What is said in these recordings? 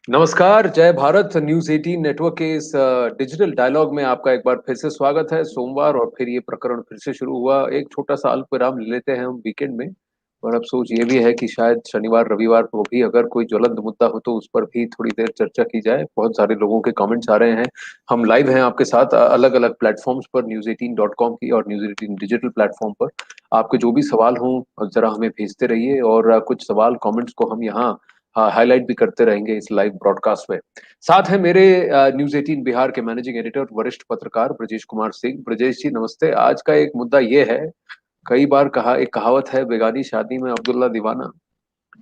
नमस्कार, जय Bharat. News 18 network के इस डिजिटल डायलॉग में आपका एक बार फिर से स्वागत है। सोमवार और फिर ये प्रकरण फिर से शुरू हुआ। एक छोटा-सा अल्पविराम ले लेते हैं हम वीकेंड में और अफ़सोस ये भी है कि शायद शनिवार, रविवार को भी अगर कोई ज्वलंत मुद्दा हो तो उस पर भी थोड़ी देर चर्चा की जाए। बहुत सारे लोगों के कमेंट्स आ रहे हैं। हम लाइव हैं आपके साथ अलग-अलग प्लेटफ़ॉर्म्स पर news18.com की और न्यूज़ 18 डिजिटल प्लेटफ़ॉर्म पर। आपके जो भी सवाल हों ज़रा हमें भेजते रहिए और कुछ सवाल कमेंट्स को हम यहाँ हाइलाइट भी करते रहेंगे इस लाइव ब्रॉडकास्ट में। साथ है मेरे न्यूज़ 18 बिहार के मैनेजिंग एडिटर, वरिष्ठ पत्रकार ब्रजेश कुमार सिंह। ब्रजेश जी नमस्ते। आज का एक मुद्दा ये है, कई बार कहा एक कहावत है बेगानी शादी में अब्दुल्ला दीवाना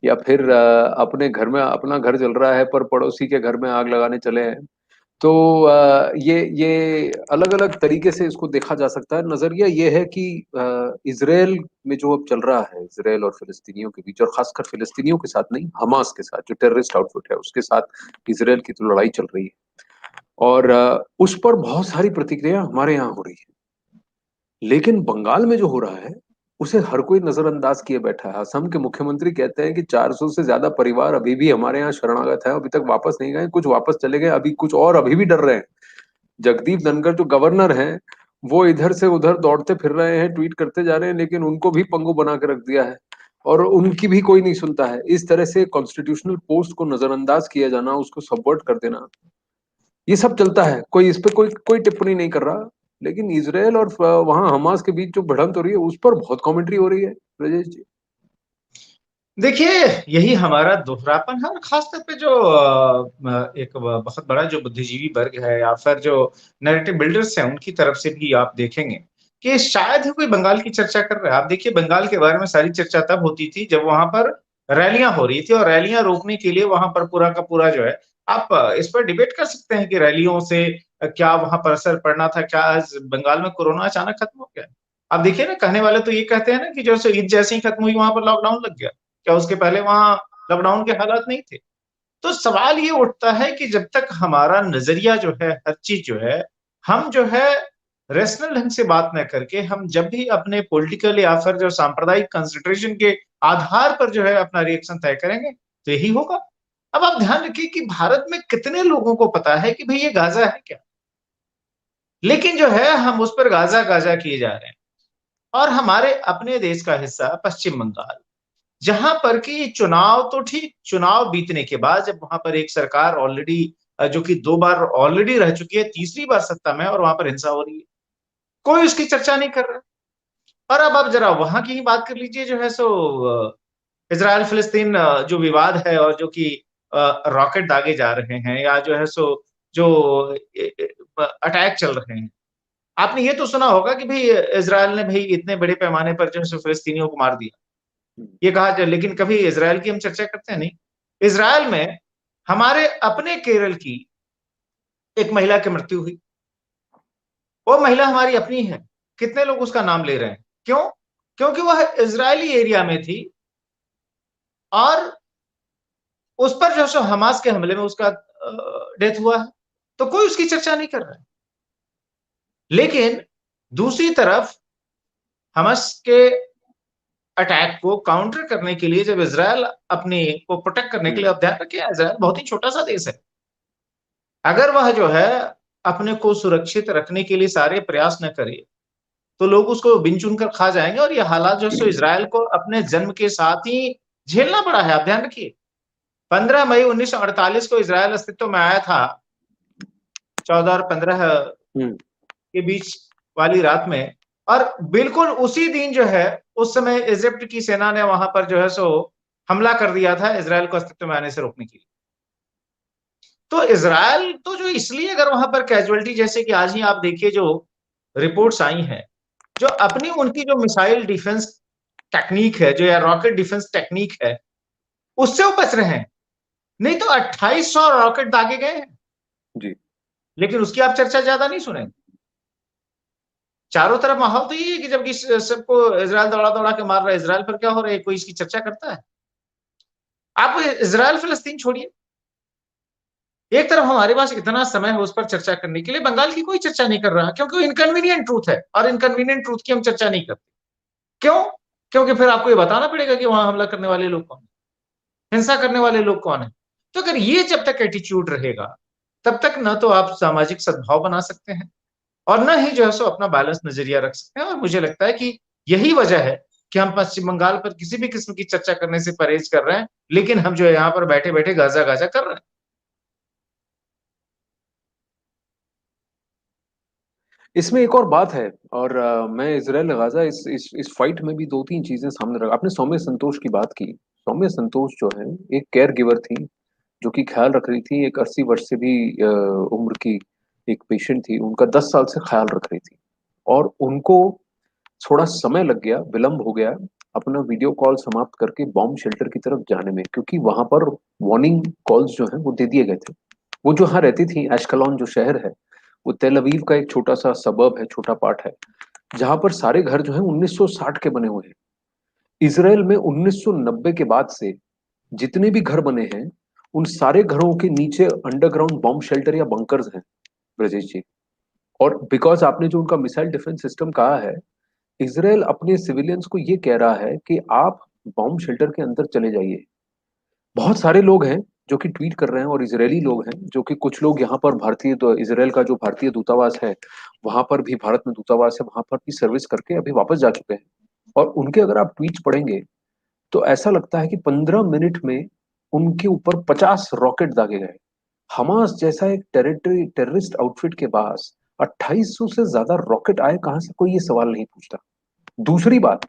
या फिर अपने घर में अपना घर जल रहा है पर पड़ोसी के घर में आग लगाने चले हैं। तो ये अलग-अलग तरीके से इसको देखा जा सकता है। नज़रिया ये है कि इज़राइल में जो अब चल रहा है, इज़राइल और फ़िलिस्तीनियों के बीच और ख़ासकर फ़िलिस्तीनियों के साथ नहीं, हमास के साथ जो टेररिस्ट आउटफिट है, उसके साथ इज़राइल की तो लड़ाई चल रही है और उस पर बहुत सारी प्रतिक्रिया हमारे यहाँ हो रही है। लेकिन बंगाल में जो हो रहा है, उसे हर कोई नज़रअंदाज किए बैठा है। असम के मुख्यमंत्री कहते हैं कि 400 से ज़्यादा परिवार अभी भी हमारे यहाँ शरणागत हैं, अभी तक वापस नहीं गए, कुछ वापस चले गए, अभी कुछ और अभी भी डर रहे हैं। जगदीप धनखड़ जो गवर्नर हैं, वो इधर से उधर दौड़ते फिर रहे हैं, ट्वीट करते जा रहे हैं, लेकिन उनको भी पंगु बना के रख दिया है और उनकी भी कोई नहीं सुनता है। इस तरह से कॉन्स्टिट्यूशनल पोस्ट को नज़रअंदाज किया जाना, उसको सबवर्ट कर देना, ये सब चलता है। कोई इस पे कोई कोई टिप्पणी नहीं कर रहा। लेकिन इज़राइल और वहाँ हमास के बीच जो भिड़ंत हो रही है, उस पर बहुत कमेंट्री हो रही है, ब्रजेश जी। देखिए, यही हमारा दोहरापन है और खासतौर पे जो एक बहुत बड़ा जो बुद्धिजीवी वर्ग है या फिर जो नैरेटिव बिल्डर्स हैं, उनकी तरफ से भी आप देखेंगे कि शायद ही कोई बंगाल की चर्चा कर रहा है। आप देखिए, बंगाल के बारे में सारी चर्चा तब होती थी जब वहां पर रैलियां हो रही थी और रैलियां रोकने के लिए वहां पर पूरा का पूरा जो है, आप इस पर डिबेट कर सकते हैं कि रैलियों से क्या वहां पर असर पड़ना था, क्या आज बंगाल में कोरोना अचानक खत्म हो गया। आप देखिए ना, कहने वाले तो ये कहते हैं ना कि जैसे ईद जैसे ही खत्म हुई वहां पर लॉकडाउन लग गया। क्या उसके पहले वहां लॉकडाउन के हालात नहीं थे? तो सवाल ये उठता है कि जब तक हमारा नजरिया जो है, हर चीज जो है, हम जो है रेशनल ढंग से बात न करके, हम जब भी अपने पॉलिटिकल या फिर जो सांप्रदायिक कंसिडरेशन के आधार पर जो है अपना रिएक्शन तय करेंगे, तो यही होगा। अब आप ध्यान रखिए कि भारत में कितने लोगों को पता है कि भाई ये गाजा है क्या, लेकिन जो है हम उस पर गाजा गाजा किए जा रहे हैं। और हमारे अपने देश का हिस्सा पश्चिम बंगाल, जहां पर कि चुनाव तो ठीक, चुनाव बीतने के बाद जब वहां पर एक सरकार ऑलरेडी जो कि 2 बार ऑलरेडी रह चुकी है, तीसरी बार सत्ता में, और वहां पर हिंसा हो रही है, कोई उसकी चर्चा नहीं कर रहा। और अब आप जरा वहां की ही बात कर लीजिए, जो है सो इसराइल फिलिस्तीन जो विवाद है और जो कि रॉकेट दागे जा रहे हैं या जो है सो जो अटैक चल रहे हैं। आपने ये तो सुना होगा कि भाई इसराइल ने भाई इतने बड़े पैमाने पर जो है सो फिलिस्तीनियों को मार दिया, ये कहा जाए, लेकिन कभी इसराइल की हम चर्चा करते हैं नहीं। इसराइल में हमारे अपने केरल की एक महिला की मृत्यु हुई। वो महिला हमारी अपनी है। कितने लोग उसका नाम ले रहे हैं? क्यों? क्योंकि वह इजरायली एरिया में थी और उस पर जो सो हमास के हमले में उसका डेथ हुआ है, तो कोई उसकी चर्चा नहीं कर रहा है। लेकिन दूसरी तरफ हमास के अटैक को काउंटर करने के लिए जब इसराइल अपने को प्रोटेक्ट करने के लिए, अब ध्यान रखिए, इसराइल बहुत ही छोटा सा देश है। अगर वह जो है अपने को सुरक्षित रखने के लिए सारे प्रयास न करे, तो लोग उसको बिन चुन कर खा जाएंगे और ये हालात जो है सो इसराइल को अपने जन्म के साथ ही झेलना पड़ा है। आप ध्यान रखिए, 15 मई 1948 को इसराइल अस्तित्व में आया था, 14 और 15 हुँ, के बीच वाली रात में। और बिल्कुल उसी दिन जो है, उस समय इजिप्ट की सेना ने वहां पर जो है सो हमला कर दिया था इसराइल को अस्तित्व में आने से रोकने के लिए। तो इसराइल तो जो इसलिए, अगर वहां पर कैजुअलिटी, जैसे कि आज ही आप देखिए जो रिपोर्ट्स आई हैं, जो अपनी उनकी जो मिसाइल डिफेंस टेक्निक है, जो या रॉकेट डिफेंस टेक्निक है, उससे वो बच रहे हैं। नहीं तो 2800 रॉकेट दागे गए हैं, जी। लेकिन उसकी आप चर्चा ज्यादा नहीं सुने। चारों तरफ माहौल तो ये है कि जबकि सबको इसराइल दौड़ा दौड़ा के मार रहा है, इसराइल पर क्या हो रहा है, कोई इसकी चर्चा करता है? आप इसराइल फिलिस्तीन छोड़िए, एक तरफ हमारे पास इतना समय है उस पर चर्चा करने के लिए, बंगाल की कोई चर्चा नहीं कर रहा, क्योंकि वो इनकन्वीनियंट ट्रूथ है और इनकन्वीनियंट ट्रूथ की हम चर्चा नहीं करते। क्यों? क्योंकि फिर आपको ये बताना पड़ेगा कि वहां हमला करने वाले लोग कौन है, हिंसा करने वाले लोग कौन है। तो अगर ये जब तक एटीट्यूड रहेगा, तब तक न तो आप सामाजिक सद्भाव बना सकते हैं और न ही जो है सो अपना बैलेंस नजरिया रख सकते हैं। और मुझे लगता है कि यही वजह है कि हम पश्चिम बंगाल पर किसी भी किस्म की चर्चा करने से परहेज कर रहे हैं, लेकिन हम जो है यहाँ पर बैठे बैठे गाजा गाजा कर रहे हैं। इसमें एक और बात है, और मैं इजराइल गाजा इस फाइट में भी दो तीन चीजें सामने रखा। आपने सौम्य संतोष की बात की। सौम्य संतोष जो है, एक केयर गिवर थी, जो कि ख्याल रख रही थी। एक 80 वर्ष से भी उम्र की एक पेशेंट थी, उनका 10 साल से ख्याल रख रही थी। और उनको थोड़ा समय लग गया, विलंब हो गया अपना वीडियो कॉल समाप्त करके बॉम्ब शेल्टर की तरफ जाने में, क्योंकि वहां पर वार्निंग कॉल्स जो है वो दे दिए गए थे। वो जो यहाँ रहती थी, एशकलॉन जो शहर है, वो तेल अवीव का एक छोटा सा सबर्ब है, छोटा पार्ट है, जहां पर सारे घर जो है 1960 के बने हुए हैं। इसराइल में 1990 के बाद से जितने भी घर बने हैं, उन सारे घरों के नीचे अंडरग्राउंड बॉम्ब शेल्टर या बंकर्स हैं, ब्रजेश जी। और बिकॉज आपने जो उनका मिसाइल डिफेंस सिस्टम कहा है, इसराइल अपने सिविलियंस को ये कह रहा है कि आप बॉम्ब शेल्टर के अंदर चले जाइए। बहुत सारे लोग हैं जो कि ट्वीट कर रहे हैं, और इजरायली लोग हैं जो कि, कुछ लोग यहाँ पर भारतीय, तो इसराइल का जो भारतीय दूतावास है वहां पर भी, भारत में दूतावास है वहां पर भी सर्विस करके अभी वापस जा चुके हैं। और उनके अगर आप ट्वीट पढ़ेंगे तो ऐसा लगता है कि 15 मिनट में उनके ऊपर 50 रॉकेट दागे गए। हमास जैसा एक टेररिस्ट आउटफिट के पास 2800 से ज्यादा रॉकेट आए कहां से, कोई ये सवाल नहीं पूछता। दूसरी बात,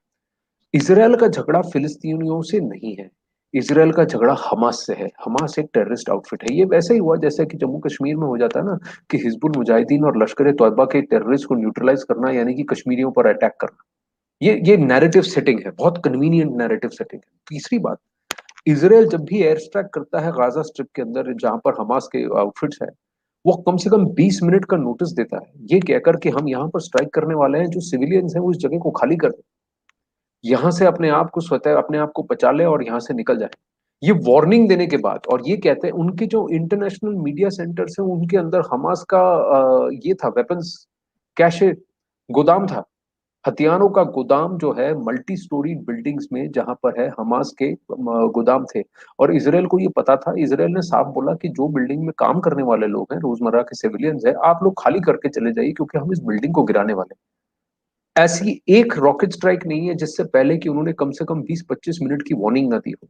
इसराइल का झगड़ा फिलिस्तीनियों से नहीं है, इसराइल का झगड़ा हमास से है। हमास एक टेररिस्ट आउटफिट है। ये वैसे ही हुआ जैसे कि जम्मू कश्मीर में हो जाता है ना, कि हिजबुल मुजाहिदीन और लश्कर तौयबा के टेररिस्ट को न्यूट्रलाइज करना, यानी कि कश्मीरियों पर अटैक करना। ये नैरेटिव सेटिंग है, बहुत कन्वीनियंट नैरेटिव सेटिंग है। तीसरी बात, इसराइल जब भी एयर स्ट्राइक करता है गाजा स्ट्रिप के अंदर जहां पर हमास के आउटफिट्स है, वो कम से कम 20 मिनट का नोटिस देता है, ये कहकर कि हम यहाँ पर स्ट्राइक करने वाले हैं, जो सिविलियंस हैं वो इस जगह को खाली कर दें, यहां से अपने आप को स्वतः अपने आप को बचा ले और यहां से निकल जाए। ये वार्निंग देने के बाद, और ये कहते हैं उनके जो इंटरनेशनल मीडिया सेंटर्स हैं उनके अंदर हमास का ये था, वेपन्स कैशे, गोदाम था, हथियारों का गोदाम जो है मल्टी स्टोरी बिल्डिंग्स में, जहां पर है हमास के गोदाम थे। और इसराइल को ये पता था, इसराइल ने साफ बोला कि जो बिल्डिंग में काम करने वाले लोग हैं, रोजमर्रा के सिविलियंस हैं, आप लोग खाली करके चले जाइए, क्योंकि हम इस बिल्डिंग को गिराने वाले हैं। ऐसी एक रॉकेट स्ट्राइक नहीं है जिससे पहले कि उन्होंने कम से कम 20-25 मिनट की वार्निंग ना दी हो।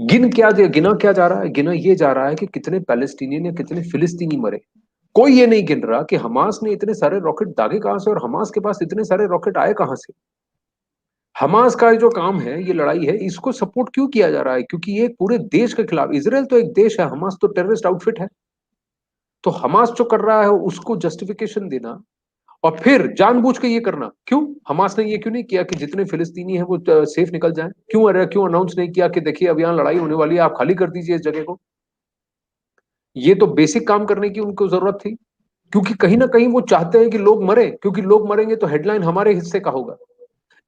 गिना क्या जा रहा है, गिना ये जा रहा है कि कितने पैलेस्टीनियन या कितने फिलिस्तीनी मरे। कोई ये नहीं गिन रहा कि हमास ने इतने सारे रॉकेट दागे कहां से, और हमास के पास इतने सारे रॉकेट आए कहां से। हमास का जो काम है, ये लड़ाई है, इसको सपोर्ट क्यों किया जा रहा है, क्योंकि ये पूरे देश के खिलाफ, इसराइल तो एक देश है, हमास तो टेररिस्ट आउटफिट है। तो हमास जो कर रहा है उसको जस्टिफिकेशन देना, और फिर जानबूझ के ये करना, क्यों हमास ने ये क्यों नहीं किया कि जितने फिलिस्तीनी हैं वो सेफ निकल जाएं? क्यों अनाउंस नहीं किया कि देखिए अब यहाँ लड़ाई होने वाली है, आप खाली कर दीजिए इस जगह को? ये तो बेसिक काम करने की उनको जरूरत थी, क्योंकि कहीं ना कहीं वो चाहते हैं कि लोग मरे, क्योंकि लोग मरेंगे तो हेडलाइन हमारे हिस्से का होगा।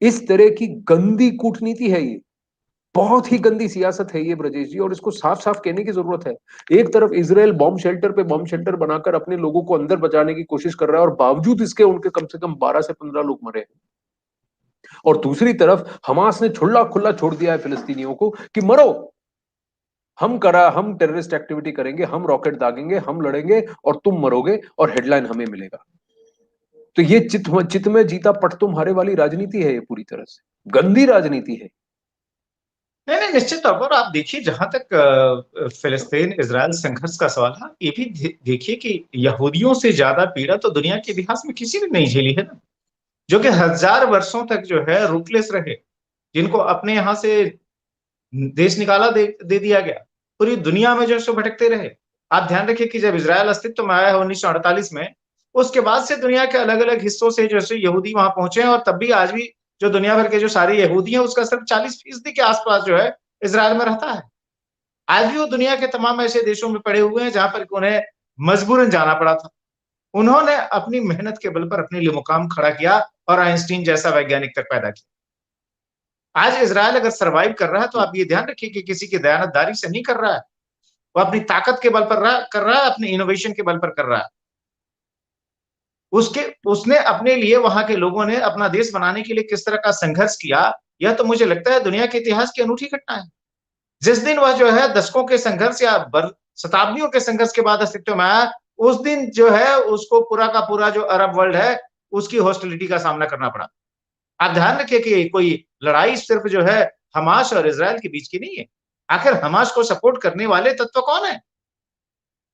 इस तरह की गंदी कूटनीति है ये, बहुत ही गंदी सियासत है ये, ब्रजेश जी, और इसको साफ साफ कहने की जरूरत है। एक तरफ इसराइल बॉम्ब शेल्टर पे बॉम्ब शेल्टर बनाकर अपने लोगों को अंदर बचाने की कोशिश कर रहा है, और बावजूद इसके उनके कम से कम 12 से 15 लोग मरे हैं। और दूसरी तरफ हमास ने खुला खुला छोड़ दिया है फिलिस्तीनियों को कि मरो, हम टेररिस्ट एक्टिविटी करेंगे, हम रॉकेट दागेंगे, हम लड़ेंगे, और तुम मरोगे और हेडलाइन हमें मिलेगा। तो ये चित में जीता पट तुम्हारे वाली राजनीति है, ये पूरी तरह से गंदी राजनीति है। नहीं नहीं, निश्चित तौर पर आप देखिए, जहां तक फिलिस्तीन इजराइल संघर्ष का सवाल है, ये भी देखिए कि यहूदियों से ज्यादा पीड़ा तो दुनिया के इतिहास में किसी ने नहीं झेली है ना, जो कि हजार वर्षों तक जो है रूटलेस रहे, जिनको अपने यहां से देश निकाला दे दिया गया, पूरी दुनिया में जो है सो भटकते रहे। आप ध्यान रखिए कि जब इजराइल अस्तित्व में आया है 1948 में, उसके बाद से दुनिया के अलग अलग हिस्सों से जो है यहूदी वहां पहुंचे हैं, और तब भी आज भी जो दुनिया भर के जो सारे यहूदी हैं, उसका सिर्फ 40% के आसपास जो है इसराइल में रहता है। आज भी वो दुनिया के तमाम ऐसे देशों में पड़े हुए हैं जहां पर उन्हें मजबूरन जाना पड़ा था। उन्होंने अपनी मेहनत के बल पर अपने लिए मुकाम खड़ा किया और आइंस्टीन जैसा वैज्ञानिक तक पैदा किया। आज इजराइल अगर सरवाइव कर रहा है, तो आप ये ध्यान रखिए कि किसी की दयानतदारी से नहीं कर रहा है, वो अपनी ताकत के बल पर कर रहा है, अपने इनोवेशन के बल पर कर रहा है। उसके उसने अपने लिए, वहां के लोगों ने अपना देश बनाने के लिए किस तरह का संघर्ष किया, यह तो मुझे लगता है दुनिया के इतिहास की अनूठी घटना है। जिस दिन वह जो है दशकों के संघर्ष या शताब्दियों के संघर्ष के बाद अस्तित्व में आया, उस दिन जो है उसको पूरा का पूरा जो अरब वर्ल्ड है उसकी हॉस्टिलिटी का सामना करना पड़ा। आप ध्यान रखिए कि कोई लड़ाई सिर्फ जो है हमास और इजराइल के बीच की नहीं है। आखिर हमास को सपोर्ट करने वाले तत्व कौन है?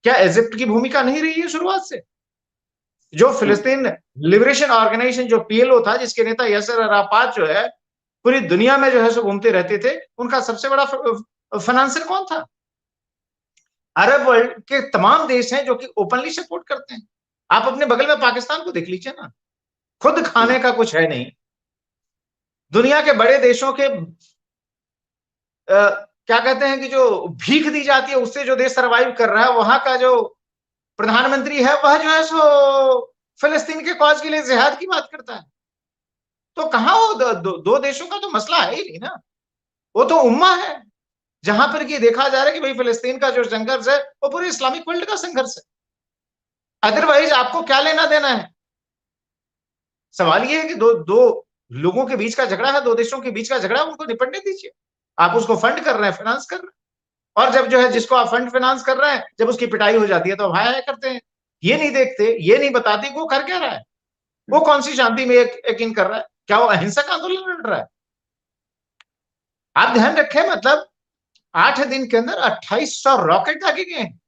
क्या इजिप्ट की भूमिका नहीं रही है शुरुआत से? जो फिलिस्तीन लिबरेशन ऑर्गेनाइजेशन जो पीएलओ था, जिसके नेता यासिर अराफात जो है पूरी दुनिया में जो है सो घूमते रहते थे, उनका सबसे बड़ा फाइनेंसर कौन था? अरब वर्ल्ड के तमाम देश हैं जो कि ओपनली सपोर्ट करते हैं। आप अपने बगल में पाकिस्तान को देख लीजिए ना, खुद खाने का कुछ है नहीं। दुनिया के बड़े देशों के क्या कहते हैं कि जो भीख दी जाती है उससे जो देश सरवाइव कर रहा है, वहां का जो प्रधानमंत्री है वह जो है सो फिलिस्तीन के कॉज के लिए जिहाद की बात करता है। तो कहां वो दो देशों का तो मसला है ही नहीं ना, वो तो उम्मा है जहां पर कि देखा जा रहा है कि भाई फिलिस्तीन का जो संघर्ष है वो पूरे इस्लामिक वर्ल्ड का संघर्ष है। अदरवाइज आपको क्या लेना देना है? सवाल ये है कि दो दो लोगों के बीच का झगड़ा है, दो देशों के बीच का झगड़ा है, उनको निपटने दीजिए। आप उसको फंड कर रहे हैं, फाइनेंस कर रहे हैं, और जब जो है जिसको आप फंड फाइनेंस कर रहे हैं, जब उसकी पिटाई हो जाती है तो हाय हाय करते हैं। ये नहीं देखते, ये नहीं बताते वो कर क्या रहा है, वो कौन सी शांति में यकीन कर रहा है, क्या वो अहिंसक आंदोलन लड़ रहा है? आप ध्यान रखें, मतलब 8 दिन के अंदर 2800 रॉकेट दागे गए हैं।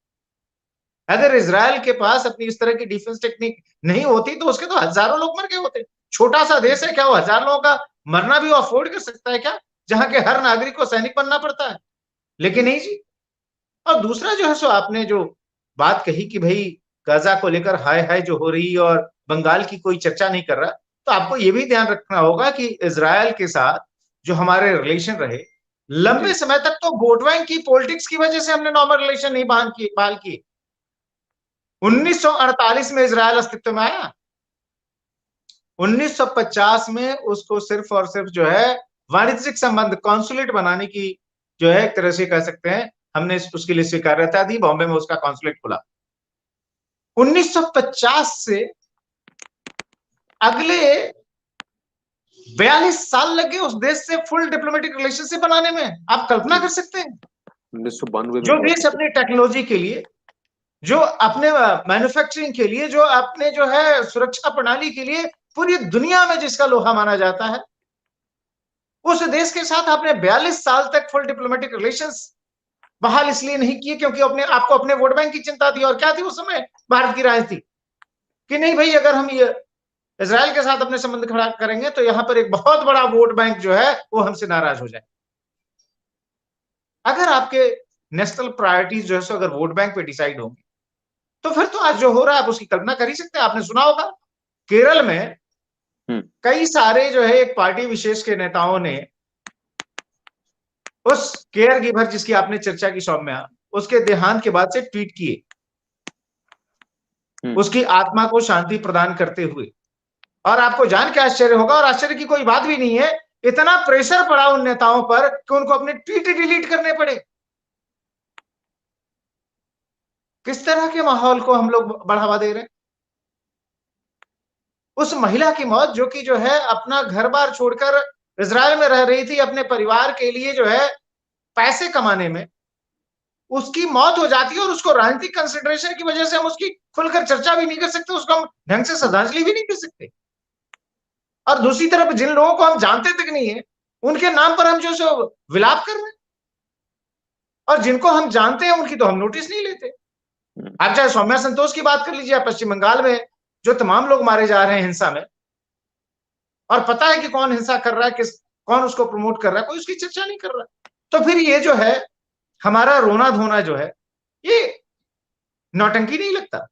अगर इजराइल के पास अपनी इस तरह की डिफेंस टेक्निक नहीं होती तो उसके तो हजारों लोग मर गए होते। छोटा सा देश है, क्या वो हजार लोगों का मरना भी अफोर्ड कर सकता है क्या, जहां के हर नागरिक को सैनिक बनना पड़ता है? लेकिन नहीं जी। और दूसरा जो है सो आपने जो बात कही कि भाई गाजा को लेकर हाय हाय जो हो रही और बंगाल की कोई चर्चा नहीं कर रहा, तो आपको यह भी ध्यान रखना होगा कि इजराइल के साथ जो हमारे रिलेशन रहे लंबे समय तक, तो वोट बैंक की पॉलिटिक्स की वजह से हमने नॉर्मल रिलेशन नहीं बहाल किए। 1948 में इजराइल अस्तित्व में आया, 1950 में उसको सिर्फ और सिर्फ जो है वाणिज्यिक संबंध कॉन्सुलेट बनाने की जो है एक तरह से कह सकते हैं हमने उसके लिए स्वीकार्यता दी, बॉम्बे में उसका कॉन्सुलेट खुला। 1950 से अगले 42 साल लगे उस देश से फुल डिप्लोमेटिक रिलेशनशिप बनाने में। आप कल्पना कर सकते हैं 1992 जो में देश अपनी टेक्नोलॉजी के लिए, जो अपने मैन्युफैक्चरिंग के लिए, जो अपने जो है सुरक्षा प्रणाली के लिए पूरी दुनिया में जिसका लोहा माना जाता है, उस देश के साथ आपने 42 साल तक फुल डिप्लोमेटिक रिलेशंस बहाल इसलिए नहीं किए क्योंकि अपने आपको अपने वोट बैंक की चिंता थी। और क्या थी उस समय भारत की राय थी कि नहीं भाई, अगर हम ये इजराइल के साथ अपने संबंध खड़ा करेंगे तो यहां पर एक बहुत बड़ा वोट बैंक जो है वो हमसे नाराज हो जाए। अगर आपके नेशनल प्रायोरिटीज जो है सो अगर वोट बैंक पे डिसाइड होंगे तो फिर तो आज जो हो रहा है आप उसकी कल्पना कर ही सकते हैं। आपने सुना होगा केरल में कई सारे जो है एक पार्टी विशेष के नेताओं ने उस केयर गिवर जिसकी आपने चर्चा की सौम्या, उसके देहांत के बाद से ट्वीट किए उसकी आत्मा को शांति प्रदान करते हुए। और आपको जान के आश्चर्य होगा, और आश्चर्य की कोई बात भी नहीं है, इतना प्रेशर पड़ा उन नेताओं पर कि उनको अपने ट्वीट डिलीट करने पड़े। किस तरह के माहौल को हम लोग बढ़ावा दे रहे हैं? उस महिला की मौत जो कि जो है अपना घर बार छोड़कर इजराइल में रह रही थी अपने परिवार के लिए जो है पैसे कमाने में, उसकी मौत हो जाती है और उसको राजनीतिक कंसिडरेशन की वजह से हम उसकी खुलकर चर्चा भी नहीं कर सकते, उसको हम ढंग से श्रद्धांजलि भी नहीं कर सकते। और दूसरी तरफ जिन लोगों को हम जानते तक नहीं है उनके नाम पर हम जो सो विलाप कर रहे हैं, और जिनको हम जानते हैं उनकी तो हम नोटिस नहीं लेते। आप चाहे सौम्या संतोष की बात कर लीजिए, पश्चिम बंगाल में जो तमाम लोग मारे जा रहे हैं हिंसा में, और पता है कि कौन हिंसा कर रहा है, कौन उसको प्रमोट कर रहा है, कोई उसकी चर्चा नहीं कर रहा। तो फिर ये जो है हमारा रोना धोना जो है ये नौटंकी नहीं लगता?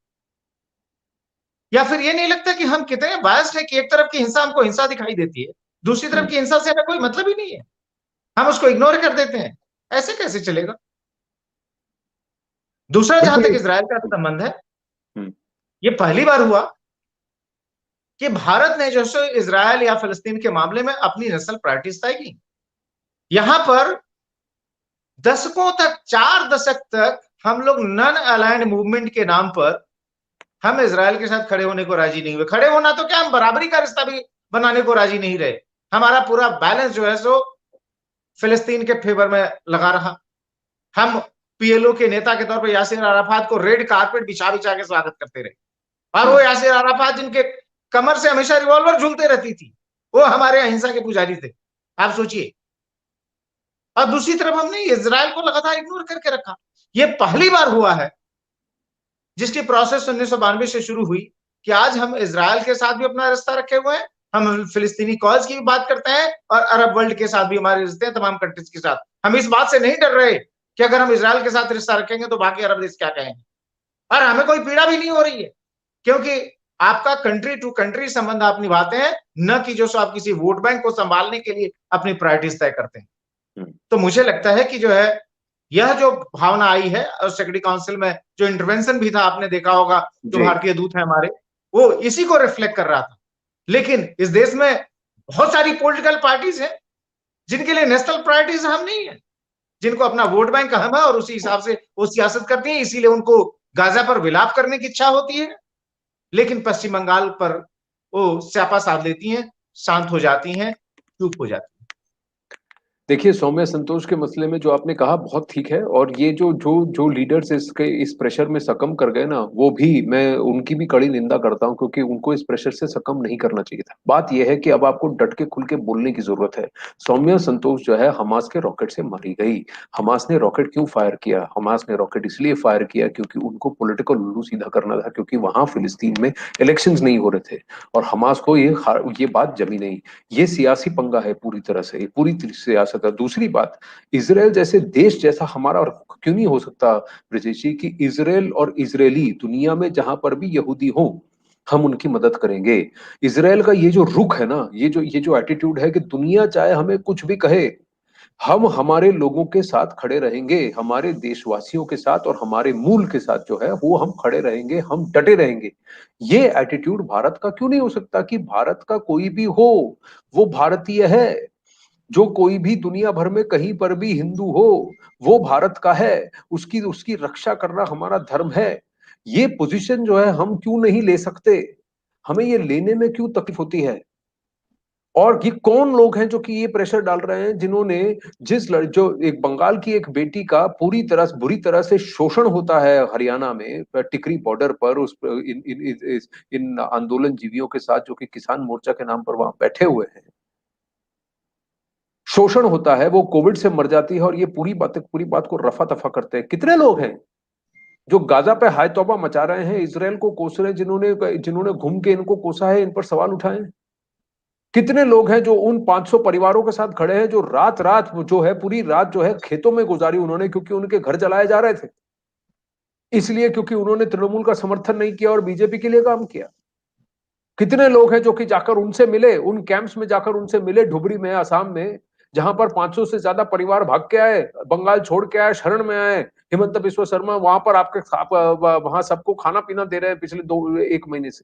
या फिर ये नहीं लगता कि हम कितने बायस्ड है कि एक तरफ की हिंसा हमको हिंसा दिखाई देती है, दूसरी तरफ की हिंसा से हमें कोई मतलब ही नहीं है, हम उसको इग्नोर कर देते हैं? ऐसे कैसे चलेगा? दूसरा, जहां तक इजराइल का संबंध है, ये पहली बार हुआ कि भारत ने जो है इजराइल या फिलिस्तीन के मामले में अपनी नेशनल प्रायोरिटीज तय की। यहां पर दशकों तक, 4 दशक तक हम लोग नॉन अलाइंड मूवमेंट के नाम पर हम इजराइल के साथ खड़े होने को राजी नहीं हुए। खड़े होना तो क्या, हम बराबरी का रिश्ता भी बनाने को राजी नहीं रहे। हमारा पूरा बैलेंस जो है सो फिलिस्तीन के फेवर में लगा रहा। हम पीएलओ के नेता के तौर पर यासिर अराफात को रेड कारपेट बिछा बिछा के स्वागत करते रहे। और वो यासिर अराफात जिनके कमर से हमेशा रिवॉल्वर झूलते रहती थी, वो हमारे अहिंसा के पुजारी थे। आप सोचिए। और दूसरी तरफ हमने इजराइल को लगातार इग्नोर करके रखा। ये पहली बार हुआ है जिसकी प्रोसेस 1992 से शुरू हुई कि आज हम इजराइल के साथ भी अपना रिश्ता रखे हुए हैं, हम फिलिस्तीनी कॉज की भी बात करते हैं और अरब वर्ल्ड के साथ भी हमारे रिश्ते हैं, तमाम कंट्रीज के साथ। हम इस बात से नहीं डर रहे कि अगर हम इजराइल के साथ रिश्ता रखेंगे तो बाकी अरब देश क्या कहेंगे। और हमें कोई पीड़ा भी नहीं हो रही है, क्योंकि आपका कंट्री टू कंट्री संबंध आप निभाते हैं, न कि जो सो आप किसी वोट बैंक को संभालने के लिए अपनी प्रायोरिटीज तय करते हैं। तो मुझे लगता है कि जो है यह जो भावना आई है और सिक्योरिटी काउंसिल में जो इंटरवेंशन भी था, आपने देखा होगा, जो भारतीय दूत है हमारे, वो इसी को रिफ्लेक्ट कर रहा था। लेकिन इस देश में बहुत सारी पॉलिटिकल पार्टीज हैं जिनके लिए नेशनल प्रायोरिटीज हम नहीं है, जिनको अपना वोट बैंक अहम है और उसी हिसाब से वो सियासत करती है, इसीलिए उनको गाजा पर विलाप करने की इच्छा होती है, लेकिन पश्चिम बंगाल पर वो स्यापा साध लेती हैं, शांत हो जाती हैं, चुप हो जाती हैं। देखिए, सौम्य संतोष के मसले में जो आपने कहा बहुत ठीक है, और ये जो जो जो लीडर्स इसके इस प्रेशर में सकम कर गए ना, वो भी मैं उनकी भी कड़ी निंदा करता हूं, क्योंकि उनको इस प्रेशर से सकम नहीं करना चाहिए था। बात यह है कि अब आपको डट के खुल के बोलने की जरूरत है। सौम्य संतोष जो है हमास के रॉकेट से मारी गई। हमास ने रॉकेट क्यों फायर किया? हमास ने रॉकेट इसलिए फायर किया क्योंकि उनको पॉलिटिकल उल्लू सीधा करना था, क्योंकि वहां फिलिस्तीन में इलेक्शंस नहीं हो रहे थे और हमास को ये बात जमी नहीं। ये सियासी पंगा है पूरी तरह से, ये पूरी सियासत है। दूसरी बात, इजराइल जैसे देश जैसा हमारा और क्यों नहीं हो सकता ब्रजेश जी, कि इजराइल और इजरायली दुनिया में जहां पर भी यहूदी हो हम उनकी मदद करेंगे। इजराइल का ये जो रुख है ना, ये जो एटीट्यूड है कि दुनिया चाहे हमें कुछ भी कहे, हम हमारे लोगों के साथ खड़े रहेंगे, हमारे देशवासियों के साथ और हमारे मूल के साथ जो है वो हम खड़े रहेंगे, हम डटे रहेंगे। ये एटीट्यूड भारत का क्यों नहीं हो सकता कि भारत का कोई भी हो, वो भारतीय है। जो कोई भी दुनिया भर में कहीं पर भी हिंदू हो, वो भारत का है, उसकी उसकी रक्षा करना हमारा धर्म है। ये पोजीशन जो है हम क्यों नहीं ले सकते? हमें ये लेने में क्यों तकलीफ होती है? और ये कौन लोग हैं जो कि ये प्रेशर डाल रहे हैं, जिन्होंने जो एक बंगाल की एक बेटी का पूरी तरह से बुरी तरह से शोषण होता है हरियाणा में टिकरी बॉर्डर पर, उस इन आंदोलन जीवियों के साथ जो कि किसान मोर्चा के नाम पर वहां बैठे हुए हैं, शोषण होता है, वो कोविड से मर जाती है, और ये पूरी बात को रफा दफा करते हैं। कितने लोग हैं जो गाजा पे हाय तौबा मचा रहे हैं, इसराइल को कोस रहे हैं, जिन्होंने जिन्होंने घूम के इनको कोसा है, इन पर सवाल उठाए? कितने लोग हैं जो उन 500 परिवारों के साथ खड़े हैं, जो रात रात जो है पूरी रात जो है खेतों में गुजारी उन्होंने, क्योंकि उनके घर जलाए जा रहे थे, इसलिए क्योंकि उन्होंने तृणमूल का समर्थन नहीं किया और बीजेपी के लिए काम किया। कितने लोग हैं जो कि जाकर उनसे मिले, उन कैंप्स में जाकर उनसे मिले, धुबरी में, असम में, जहां पर 500 से ज्यादा परिवार भाग के आए, बंगाल छोड़ के आए, शरण में आए। हिमंत बिस्वा शर्मा वहां पर वहां सबको खाना पीना दे रहे हैं पिछले 1 महीने से।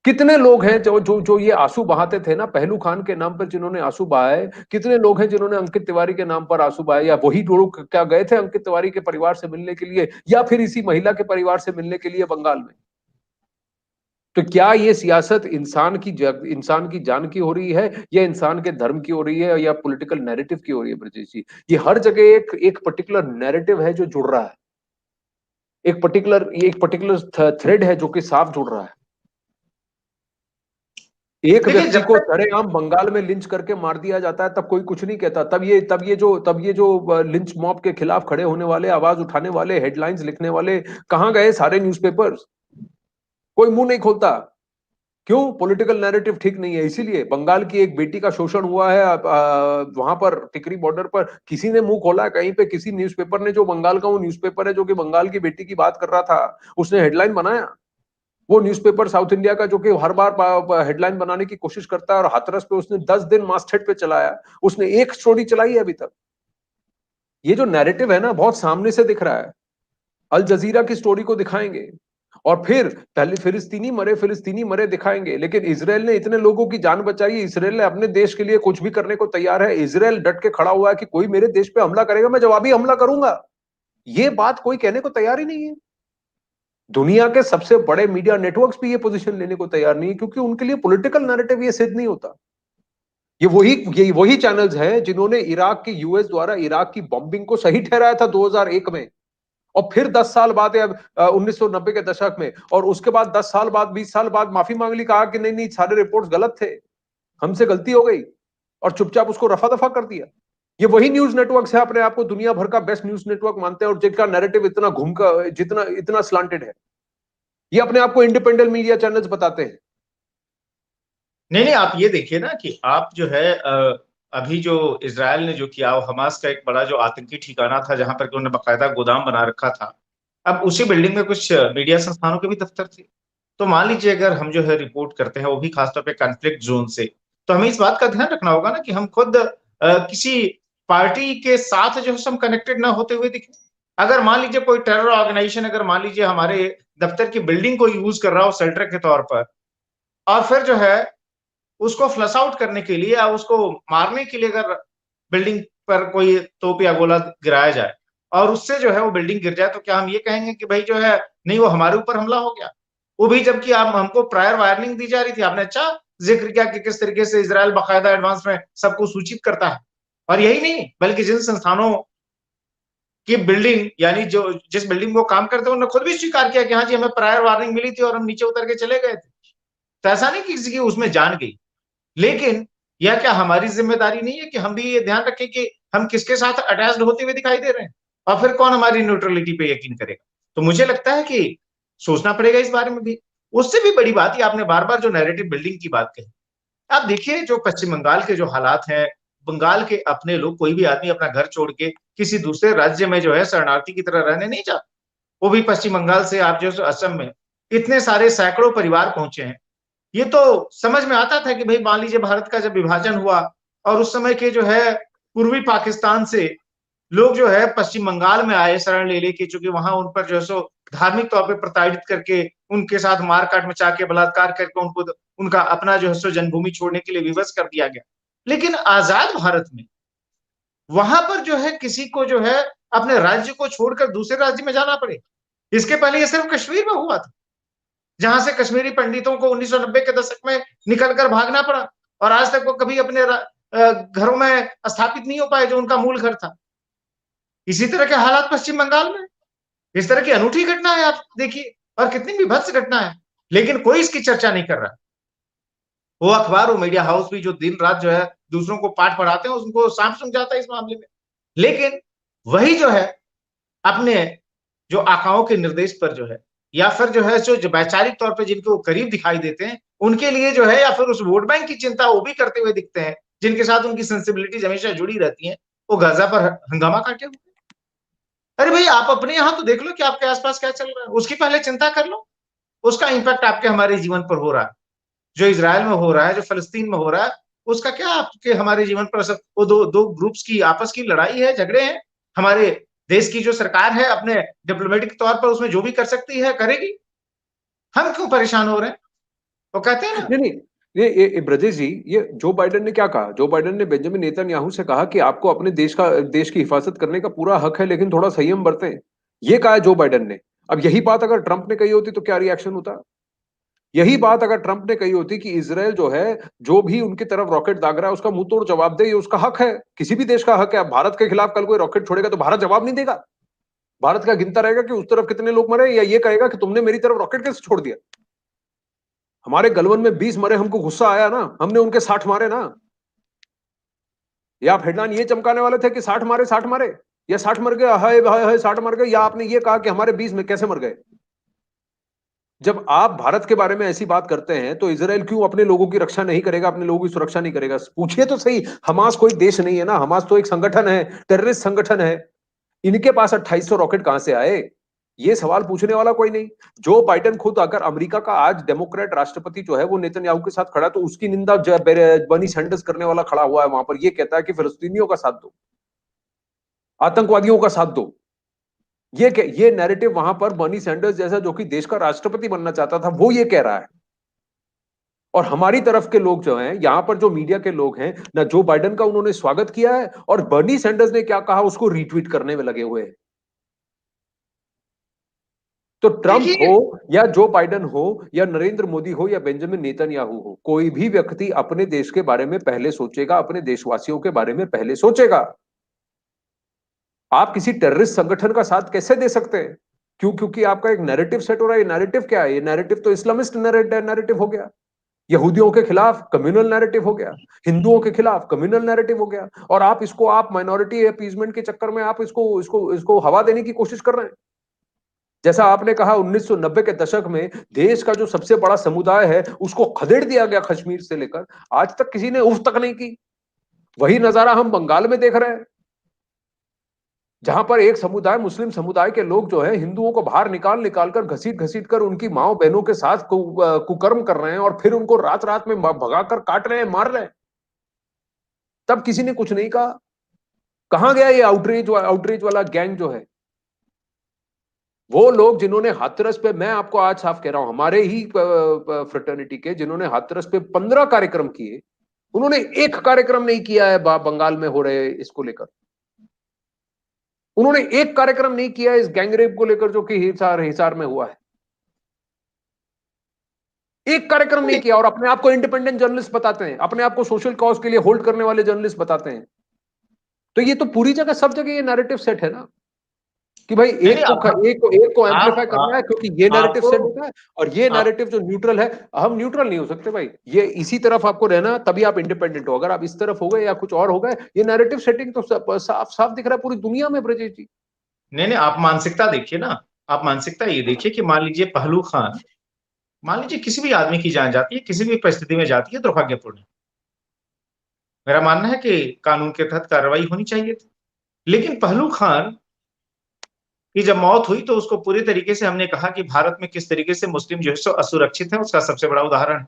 कितने लोग हैं जो ये आंसू बहाते थे ना पहलू खान के नाम पर, जिन्होंने आंसू बहाए? कितने लोग हैं जिन्होंने अंकित तिवारी के नाम पर आंसू बहाए? या वही लोग क्या गए थे अंकित तिवारी के परिवार से मिलने के लिए, या फिर इसी महिला के परिवार से मिलने के लिए बंगाल में? तो क्या ये सियासत इंसान की जान की हो रही है, या इंसान के धर्म की हो रही है, या पॉलिटिकल नैरेटिव की हो रही है ब्रजेश जी? ये हर जगह एक पर्टिकुलर नैरेटिव है जो जुड़ रहा है, एक पर्टिकुलर थ्रेड है जो कि साफ जुड़ रहा है। एक देखिए, व्यक्ति जब को तक सरेआम बंगाल में लिंच करके मार दिया जाता है तब कोई कुछ नहीं कहता। तब ये जो लिंच मॉब के खिलाफ खड़े होने वाले, आवाज उठाने वाले, हेडलाइंस लिखने वाले, कहां गए सारे न्यूज़पेपर्स? कोई मुंह नहीं खोलता। क्यों? पॉलिटिकल नैरेटिव ठीक नहीं है। इसीलिए बंगाल की एक बेटी का शोषण हुआ है वहां पर टिकरी बॉर्डर पर, किसी ने मुंह खोला कहीं पे? किसी न्यूज़पेपर ने, जो बंगाल का वो न्यूज़पेपर है जो कि बंगाल की बेटी की बात कर रहा था, उसने हेडलाइन बनाया? वो न्यूज़पेपर साउथ इंडिया का जो कि हर बार हेडलाइन बनाने की कोशिश करता है, और हाथरस पे उसने 10 दिन मास्टहेड पे चलाया, उसने एक स्टोरी चलाई है अभी तक। ये जो नैरेटिव है ना, बहुत सामने से दिख रहा है। अल जजीरा की स्टोरी को दिखाएंगे, और फिर पहले फिलिस्तीनी मरे दिखाएंगे, लेकिन इसराइल ने इतने लोगों की जान बचाई है, इसराइल ने अपने देश के लिए कुछ भी करने को तैयार है। इसराइल डट के खड़ा हुआ है कि कोई मेरे देश पे हमला करेगा मैं जवाबी हमला करूंगा। ये बात कोई कहने को तैयार ही नहीं है। दुनिया के सबसे बड़े मीडिया नेटवर्क्स भी ये पोजीशन लेने को तैयार नहीं है, क्योंकि उनके लिए पॉलिटिकल नैरेटिव ये सिद्ध नहीं होता। ये वही चैनल्स हैं जिन्होंने इराक की यूएस द्वारा इराक की बॉम्बिंग को सही ठहराया था 2001 में, और फिर 10 साल बाद या 1990 के दशक में, और उसके बाद 10 साल बाद 20 साल बाद माफी मांग ली, कहा कि नहीं नहीं सारे रिपोर्ट्स गलत थे, हमसे गलती हो गई, और चुपचाप उसको रफा दफा कर दिया। ये वही न्यूज नेटवर्क है, अपने आप को दुनिया भर का बेस्ट न्यूज नेटवर्क मानते हैं, और जिनका नैरेटिव इतना घूम का जितना इतना स्लांटेड है, ये अपने आप को इंडिपेंडेंट मीडिया चैनल्स बताते हैं। नहीं नहीं, आप ये देखिए ना कि आप जो है अभी जो इसराइल ने जो किया, हमास का एक बड़ा जो आतंकी ठिकाना था जहां पर उन्होंने बाकायदा गोदाम बना रखा था, अब उसी बिल्डिंग में कुछ मीडिया संस्थानों के भी दफ्तर थे। तो मान लीजिए अगर हम जो है रिपोर्ट करते हैं, वो भी खासतौर पे कॉन्फ्लिक्ट जोन से, तो हमें इस बात का ध्यान रखना होगा ना कि हम खुद किसी पार्टी के साथ जो है हम कनेक्टेड ना होते हुए दिखे। अगर मान लीजिए कोई टेरर ऑर्गेनाइजेशन अगर मान लीजिए हमारे दफ्तर की बिल्डिंग को यूज कर रहा हो शेल्टर के तौर पर, और फिर जो है उसको फ्लश आउट करने के लिए या उसको मारने के लिए अगर बिल्डिंग पर कोई तोप या गोला गिराया जाए और उससे जो है वो बिल्डिंग गिर जाए, तो क्या हम ये कहेंगे कि भाई जो है नहीं वो हमारे ऊपर हमला हो गया? वो भी जबकि आप हमको प्रायर वार्निंग दी जा रही थी। आपने अच्छा जिक्र किया कि किस तरीके से इजराइल बाकायदा एडवांस में सबको सूचित करता है, और यही नहीं बल्कि जिन संस्थानों की बिल्डिंग यानी जो जिस बिल्डिंग में वो काम करते हैं उन्होंने खुद भी स्वीकार किया कि हाँ जी हमें प्रायर वार्निंग मिली थी और हम नीचे उतर के चले गए थे। तो ऐसा नहीं कि किसी की उसमें जान गई, लेकिन यह क्या हमारी जिम्मेदारी नहीं है कि हम भी ये ध्यान रखें कि हम किसके साथ अटैच्ड होते हुए दिखाई दे रहे हैं, और फिर कौन हमारी न्यूट्रलिटी पे यकीन करेगा? तो मुझे लगता है कि सोचना पड़ेगा इस बारे में भी। उससे भी बड़ी बात, ये आपने बार बार जो नैरेटिव बिल्डिंग की बात कही, आप देखिए जो पश्चिम बंगाल के जो हालात हैं, बंगाल के अपने लोग, कोई भी आदमी अपना घर छोड़ के किसी दूसरे राज्य में जो है शरणार्थी की तरह रहने नहीं चाहते। वो भी पश्चिम बंगाल से आप जो असम में इतने सारे सैकड़ों परिवार पहुंचे हैं। ये तो समझ में आता था कि भाई मान लीजिए भारत का जब विभाजन हुआ और उस समय के जो है पूर्वी पाकिस्तान से लोग जो है पश्चिम बंगाल में आए शरण ले लेके, चूंकि वहां उन पर जो है सो धार्मिक तौर पे प्रताड़ित करके उनके साथ मारकाट मचा के बलात्कार करके उनको उनका अपना जो है सो जन्मभूमि छोड़ने के लिए विवश कर दिया गया। लेकिन आजाद भारत में वहां पर जो है किसी को जो है अपने राज्य को छोड़कर दूसरे राज्य में जाना पड़े। इसके पहले ये सिर्फ कश्मीर में हुआ था, जहां से कश्मीरी पंडितों को 1990 के दशक में निकलकर भागना पड़ा, और आज तक वो कभी अपने घरों में स्थापित नहीं हो पाए जो उनका मूल घर था। इसी तरह के हालात पश्चिम बंगाल में। इस तरह की अनूठी घटना है, आप देखिए, और कितनी विभत्स घटना है, लेकिन कोई इसकी चर्चा नहीं कर रहा। वो अखबार, वो मीडिया हाउस भी जो दिन रात जो है दूसरों को पाठ पढ़ाते हैं, उनको सांप सूंघ जाता है इस मामले में। लेकिन वही जो है अपने जो आकाओं के निर्देश पर जो है, या फिर जो है जो वैचारिक तौर पे जिनके वो करीब दिखाई देते हैं, उनके लिए जो है या फिर उस वोट बैंक की चिंता वो भी करते हुए दिखते हैं, जिनके साथ उनकी सेंसिबिलिटीज हमेशा जुड़ी रहती हैं, वो गाजा पर हंगामा काटे हुए। अरे भाई आप अपने यहाँ तो देख लो कि आपके आसपास क्या चल रहा है, उसकी पहले चिंता कर लो। उसका इंपैक्ट आपके हमारे जीवन पर हो रहा है, जो इज़राइल में हो रहा है, जो फ़लस्तीन में हो रहा है, उसका क्या आपके हमारे जीवन पर असर? वो दो दो ग्रुप्स की आपस की लड़ाई है, झगड़े हैं। हमारे देश की जो सरकार है अपने डिप्लोमेटिक तौर पर उसमें जो भी कर सकती है करेगी। हम क्यों परेशान हो रहे हैं? वो कहते हैं ना। नहीं नहीं, ये ब्रजेश जी, ये जो बाइडेन ने क्या कहा, जो बाइडेन ने बेंजामिन नेतन्याहू से कहा कि आपको अपने देश की हिफाजत करने का पूरा हक है, लेकिन थोड़ा संयम बरतें। ये कहा है जो बाइडेन ने। अब यही बात अगर ट्रंप ने कही होती तो क्या रिएक्शन होता? यही बात अगर ट्रंप ने कही होती कि इसराइल जो है, जो भी उनकी तरफ रॉकेट दाग रहा है उसका मुंह तोड़ जवाब दे, ये उसका हक है, किसी भी देश का हक है। भारत के खिलाफ कल कोई रॉकेट छोड़ेगा तो भारत जवाब नहीं देगा? भारत का गिनता रहेगा कि उस तरफ कितने लोग मरे, या ये कहेगा कि तुमने मेरी तरफ रॉकेट कैसे छोड़ दिया? हमारे गलवन में 20 मरे, हमको गुस्सा आया ना, हमने उनके 60 मारे ना। या आप हेडलाइन ये चमकाने वाले थे कि 60 मारे 60 मारे, या 60 मर गए, हाय हाय हाय 60 मर गए, या आपने ये कहा कि हमारे 20 में कैसे मर गए? जब आप भारत के बारे में ऐसी बात करते हैं तो इसराइल क्यों अपने लोगों की रक्षा नहीं करेगा, अपने लोगों की सुरक्षा नहीं करेगा? पूछिए तो सही। हमास कोई देश नहीं है ना, हमास तो एक संगठन है, टेररिस्ट संगठन है। इनके पास 2800 रॉकेट कहां से आए? ये सवाल पूछने वाला कोई नहीं। जो बाइडेन खुद, अगर अमेरिका का आज डेमोक्रेट राष्ट्रपति जो है वो नेतन्याहू के साथ खड़ा, तो उसकी निंदा बर्नी सैंडर्स करने वाला खड़ा हुआ है वहां पर, ये कहता है कि फिलिस्तीनियों का साथ दो, आतंकवादियों का साथ दो। ये नैरेटिव वहां पर बर्नी सैंडर्स जैसा, जो कि देश का राष्ट्रपति बनना चाहता था, वो ये कह रहा है। और हमारी तरफ के लोग जो हैं, यहां पर जो मीडिया के लोग हैं ना, जो बाइडेन का उन्होंने स्वागत किया है, और बर्नी सैंडर्स ने क्या कहा उसको रीट्वीट करने में लगे हुए हैं। तो ट्रंप हो देखिए, या जो बाइडेन हो या नरेंद्र मोदी हो या बेंजामिन नेतन्याहू हो, कोई भी व्यक्ति अपने देश के बारे में पहले सोचेगा, अपने देशवासियों के बारे में पहले सोचेगा। आप किसी टेररिस्ट संगठन का साथ कैसे दे सकते हैं? क्यों? क्योंकि आपका एक नैरेटिव सेट हो रहा है। ये नैरेटिव क्या है? ये नैरेटिव तो इस्लामिस्ट नैरेटिव हो गया। यहूदियों के खिलाफ कम्युनल नैरेटिव हो गया, हिंदुओं के खिलाफ कम्युनल नैरेटिव हो गया, और आप माइनॉरिटी अपीजमेंट के चक्कर में आप इसको इसको इसको हवा देने की कोशिश कर रहे हैं। जैसा आपने कहा 1990 के दशक में देश का जो सबसे बड़ा समुदाय है उसको खदेड़ दिया गया कश्मीर से लेकर, आज तक किसी ने उफ तक नहीं की। वही नजारा हम बंगाल में देख रहे हैं, जहां पर एक समुदाय, मुस्लिम समुदाय के लोग जो है हिंदुओं को बाहर निकाल निकाल कर घसीट घसीट कर उनकी माओ बहनों के साथ कुकर्म कर रहे हैं और फिर उनको रात रात में भगाकर काट रहे हैं, मार रहे हैं। तब किसी ने कुछ नहीं कहा। कहां गया ये आउटरीच वाला गैंग जो है? वो लोग जिन्होंने हाथरस पे, मैं आपको आज साफ कह रहा हूं, हमारे ही फ्रेटर्निटी के जिन्होंने हाथरस पे 15 कार्यक्रम किए, उन्होंने एक कार्यक्रम नहीं किया है बंगाल में हो रहे इसको लेकर। उन्होंने एक कार्यक्रम नहीं किया इस गैंगरेप को लेकर जो कि हिसार हिसार में हुआ है। एक कार्यक्रम नहीं किया, और अपने आप को इंडिपेंडेंट जर्नलिस्ट बताते हैं, अपने आप को सोशल कॉज के लिए होल्ड करने वाले जर्नलिस्ट बताते हैं। तो ये तो पूरी जगह, सब जगह ये नैरेटिव सेट है ना, कि भाई नहीं नहीं, एक को एम्पलीफाई करना है, आप क्योंकि ये नैरेटिव आपको सेट होता है। और ये आप नैरेटिव जो न्यूट्रल है, हम न्यूट्रल नहीं हो सकते भाई। ये इसी तरफ आपको रहना, तभी आप इंडिपेंडेंट हो। अगर आप इस तरफ हो गए या कुछ और हो गए, ये नैरेटिव सेटिंग तो साफ साफ दिख रहा है पूरी दुनिया में, ब्रजेश जी। नहीं नहीं, आप मानसिकता देखिए ना। आप मानसिकता ये देखिए कि मान लीजिए पहलू खान, मान लीजिए किसी भी आदमी की जान जाती है, किसी भी परिस्थिति में जाती है, दुर्भाग्यपूर्ण है। मेरा मानना है कि कानून के तहत कार्रवाई होनी चाहिए थी। लेकिन पहलू खान की जब मौत हुई तो उसको पूरी तरीके से हमने कहा कि भारत में किस तरीके से मुस्लिम जो है सो असुरक्षित है, उसका सबसे बड़ा उदाहरण है।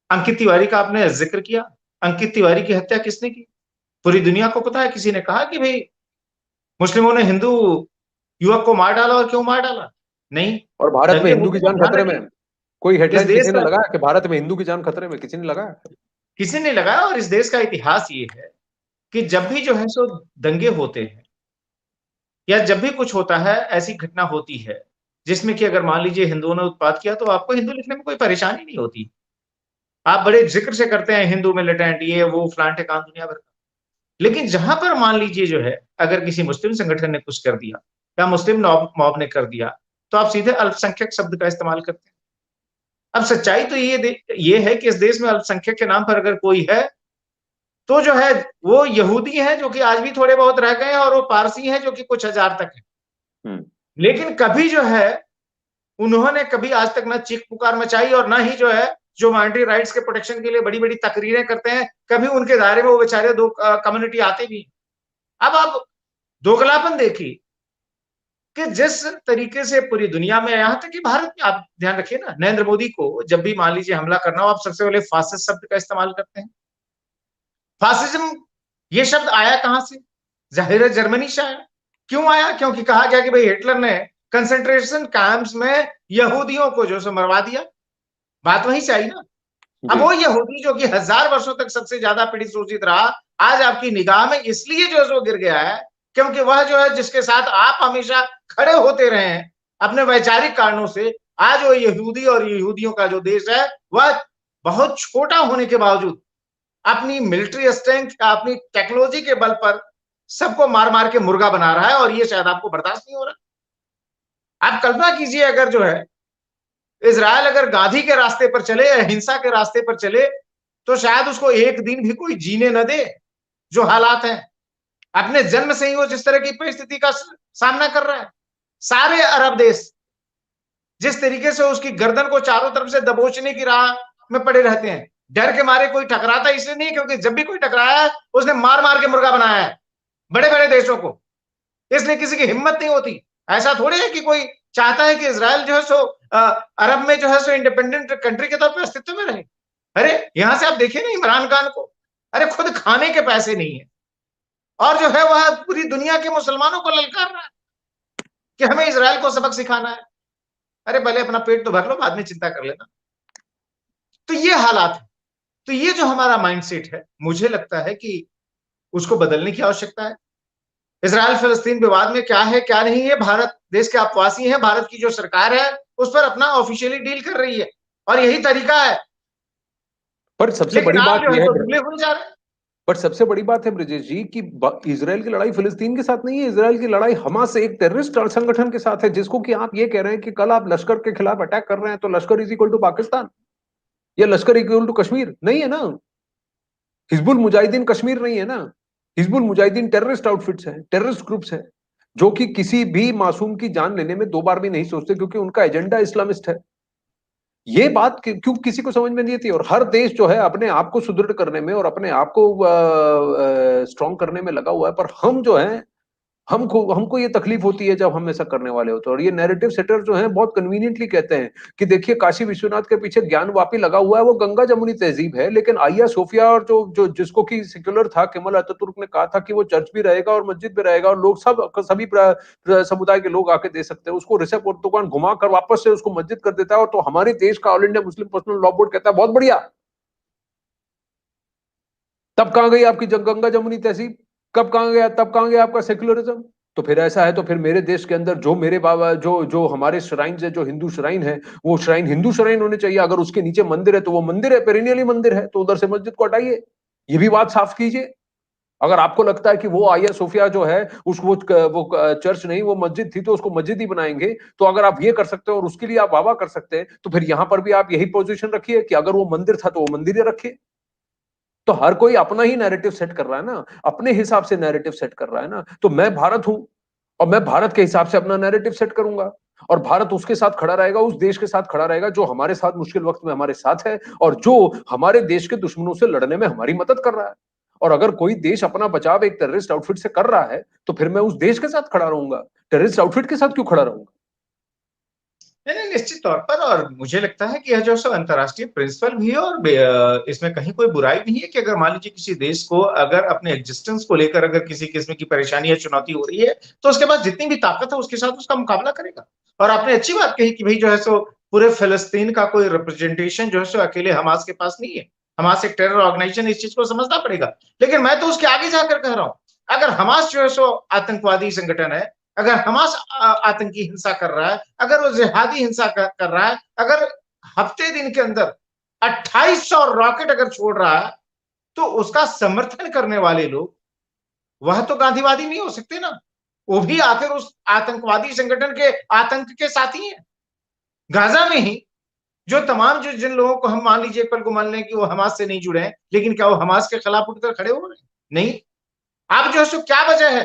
अंकित तिवारी का आपने जिक्र किया। अंकित तिवारी की हत्या किसने की? पूरी दुनिया को पता है। किसी ने कहा कि भाई मुस्लिमों ने हिंदू युवक को मार डाला, और क्यों मार डाला? नहीं। और भारत में दंगे हिंदू की मुद्दे में जान ध्यान खतरे में रखिए, है? कोई इस हेडलाइन देश किसी ने का लगाया कि भारत में हिंदू की जान खतरे में? किसी ने लगाया? किसी ने लगाया। और इस देश का इतिहास ये है कि जब भी जो है सो दंगे होते हैं या जब भी कुछ होता है, ऐसी घटना होती है जिसमें कि अगर मान लीजिए हिंदुओं ने उत्पात किया, तो आपको हिंदू लिखने में कोई परेशानी नहीं होती। आप बड़े जिक्र से करते हैं हिंदू मिलिटेंट, ये वो फलां ठिकान दुनिया भर का। लेकिन जहां पर मान लीजिए जो है अगर किसी मुस्लिम संगठन ने कुछ कर दिया या मुस्लिम मॉब ने कर दिया, तो आप सीधे अल्पसंख्यक शब्द का इस्तेमाल करते हैं। अब सच्चाई तो ये है कि इस देश में अल्पसंख्यक के नाम पर अगर कोई है, तो जो है वो यहूदी हैं जो कि आज भी थोड़े बहुत रह गए हैं, और वो पारसी हैं जो कि कुछ हजार तक है। हम्म। लेकिन कभी जो है उन्होंने कभी आज तक ना चीख पुकार मचाई, और ना ही जो है जो माइनॉरिटी राइट्स के प्रोटेक्शन के लिए बड़ी बड़ी तकरीरें करते हैं, कभी उनके दायरे में वो बेचारे दो कम्युनिटी आते भी। अब आप दोगलापन देखिए कि जिस तरीके से पूरी दुनिया में, यहां तक कि भारत में, आप ध्यान रखिए ना, नरेंद्र मोदी को जब भी मान लीजिए हमला करना हो, आप सबसे पहले फासिस्ट शब्द का इस्तेमाल करते हैं। फासिज्म ये शब्द आया कहां से? जाहिर है जर्मनी से आया। क्यों आया? क्योंकि कहा गया कि भाई हिटलर ने कंसंट्रेशन कैंप्स में यहूदियों को जो सो मरवा दिया। बात वहीं से आई ना। अब जी। वो यहूदी जो कि हजार वर्षों तक सबसे ज्यादा पीड़ित शोषित रहा, आज आपकी निगाह में इसलिए जो है वो गिर गया है क्योंकि वह जो है जिसके साथ आप हमेशा खड़े होते रहे हैं अपने वैचारिक कारणों से, आज वो यहूदी और यहूदियों का जो देश है वह बहुत छोटा होने के बावजूद अपनी मिलिट्री स्ट्रेंथ, अपनी टेक्नोलॉजी के बल पर सबको मार मार के मुर्गा बना रहा है, और ये शायद आपको बर्दाश्त नहीं हो रहा। आप कल्पना कीजिए अगर जो है इजराइल अगर गांधी के रास्ते पर चले या हिंसा के रास्ते पर चले, तो शायद उसको एक दिन भी कोई जीने न दे। जो हालात हैं, अपने जन्म से ही वो जिस तरह की परिस्थिति का सामना कर रहा है, सारे अरब देश जिस तरीके से उसकी गर्दन को चारों तरफ से दबोचने की राह में पड़े रहते हैं, डर के मारे कोई टकराता इसलिए नहीं क्योंकि जब भी कोई टकराया है उसने मार मार के मुर्गा बनाया है बड़े बड़े देशों को, इसलिए किसी की हिम्मत नहीं होती। ऐसा थोड़ी है कि कोई चाहता है कि इजराइल जो है सो अरब में जो है सो इंडिपेंडेंट कंट्री के तौर पर अस्तित्व में रहे। अरे यहां से आप देखिए ना इमरान खान को, अरे खुद खाने के पैसे नहीं है, और जो है वह पूरी दुनिया के मुसलमानों को ललकार रहा है कि हमें इजराइल को सबक सिखाना है। अरे पहले अपना पेट तो भर लो, बाद में चिंता कर लेना। तो ये हालात है। तो ये जो हमारा माइंडसेट है, मुझे लगता है कि उसको बदलने की आवश्यकता है। इसराइल फिलिस्तीन विवाद में क्या है क्या नहीं है, भारत देश के आपवासी हैं, भारत की जो सरकार है उस पर अपना ऑफिशियली डील कर रही है और यही तरीका है। पर सबसे लेकिन बड़ी आप बात जो है यह सो है, ढीले हुए जा रहे हैं। पर सबसे बड़ी बात है ब्रजेश जी कि इसराइल की लड़ाई फिलिस्तीन के साथ नहीं है, इसराइल की लड़ाई हमास, एक टेररिस्ट संगठन के साथ है, जिसको कि आप ये कह रहे हैं कि कल आप लश्कर के खिलाफ अटैक कर रहे हैं तो लश्कर इज इक्वल टू पाकिस्तान या लश्कर इक्वल टू कश्मीर, नहीं है ना। हिजबुल मुजाहिदीन कश्मीर नहीं है ना। हिजबुल मुजाहिदीन टेररिस्ट आउटफिट्स हैं, टेररिस्ट ग्रुप्स हैं, जो कि किसी भी मासूम की जान लेने में दो बार भी नहीं सोचते, क्योंकि उनका एजेंडा इस्लामिस्ट है। ये बात क्यों किसी को समझ में नहीं आती। और हर देश जो है अपने आप को सुदृढ़ करने में और अपने आप को स्ट्रॉन्ग करने में लगा हुआ है, पर हम जो है, हमको हमको ये तकलीफ होती है जब हम ऐसा करने वाले होते हैं। और ये नैरेटिव सेटर जो है बहुत कन्वीनियंटली कहते हैं कि देखिए काशी विश्वनाथ के पीछे ज्ञानवापी लगा हुआ है, वो गंगा जमुनी तहजीब है, लेकिन आइया सोफिया और जो जो जिसको कि सेक्युलर था, केमल अतातुर्क ने कहा था कि वो चर्च भी रहेगा और मस्जिद भी रहेगा और लोग सब सभी समुदाय के लोग आके दे सकते हैं, उसको ऋषभ अर्तुगान घुमा कर वापस से उसको मस्जिद कर देता है। और तो हमारे देश का all India Muslim personal law board कहता है बहुत बढ़िया। तब कहां गई आपकी गंगा जमुनी तहजीब, कब कहां गया, तब कहां गया आपका सेक्युलरिज्म। तो फिर ऐसा है तो फिर मेरे देश के अंदर जो मेरे बाबा जो जो हमारे श्राइन है, जो हिंदू श्राइन है, वो श्राइन हिंदू श्राइन होने चाहिए। अगर उसके नीचे मंदिर है तो वो मंदिर है, पेरिनियली मंदिर है, तो उधर से मस्जिद को हटाइए। ये भी बात साफ कीजिए। अगर आपको लगता है कि वो आया सोफिया जो है उसको वो चर्च नहीं वो मस्जिद थी तो उसको मस्जिद ही बनाएंगे, तो अगर आप ये कर सकते हो और उसके लिए आप वाह कर सकते हैं, तो फिर यहां पर भी आप यही पोजीशन रखिए कि अगर वो मंदिर था तो वो मंदिर ही रखिए। तो हर कोई अपना ही नैरेटिव सेट कर रहा है ना, अपने हिसाब से नैरेटिव सेट कर रहा है ना। तो मैं भारत हूं और मैं भारत के हिसाब से अपना नैरेटिव सेट करूंगा, और भारत उसके साथ खड़ा रहेगा, उस देश के साथ खड़ा रहेगा जो हमारे साथ मुश्किल वक्त में हमारे साथ है और जो हमारे देश के दुश्मनों से लड़ने में हमारी मदद कर रहा है। और अगर कोई देश अपना बचाव एक टेररिस्ट आउटफिट से कर रहा है तो फिर मैं उस देश के साथ खड़ा रहूंगा, टेररिस्ट आउटफिट के साथ क्यों खड़ा रहूंगा। नहीं नहीं, निश्चित तौर पर। और मुझे लगता है कि यह जो सो अंतर्राष्ट्रीय प्रिंसिपल भी है और इसमें कहीं कोई बुराई नहीं है कि अगर मान लीजिए किसी देश को अगर अपने एग्जिस्टेंस को लेकर अगर किसी किस्म की परेशानी या चुनौती हो रही है तो उसके पास जितनी भी ताकत है उसके साथ उसका मुकाबला करेगा। और आपने अच्छी बात कही कि भाई जो है सो पूरे फिलिस्तीन का कोई रिप्रेजेंटेशन जो है सो अकेले हमास के पास नहीं है। हमास एक टेरर ऑर्गेनाइजेशन, इस चीज को समझना पड़ेगा। लेकिन मैं तो उसके आगे जाकर कह रहा हूं, अगर हमास जो है सो आतंकवादी संगठन है, अगर हमास आतंकी हिंसा कर रहा है, अगर वो जिहादी हिंसा कर रहा है, अगर हफ्ते दिन के अंदर 2800 रॉकेट अगर छोड़ रहा है, तो उसका समर्थन करने वाले लोग वह तो गांधीवादी नहीं हो सकते ना। वो भी आखिर उस आतंकवादी संगठन के आतंक के साथी हैं। गाजा में ही जो तमाम जो जिन लोगों को हम मान लीजिए पल को मान लें कि वो हमास से नहीं जुड़े हैं, लेकिन क्या वो हमास के खिलाफ उठकर खड़े हो रहे हैं? नहीं। आप जो है सो क्या वजह है,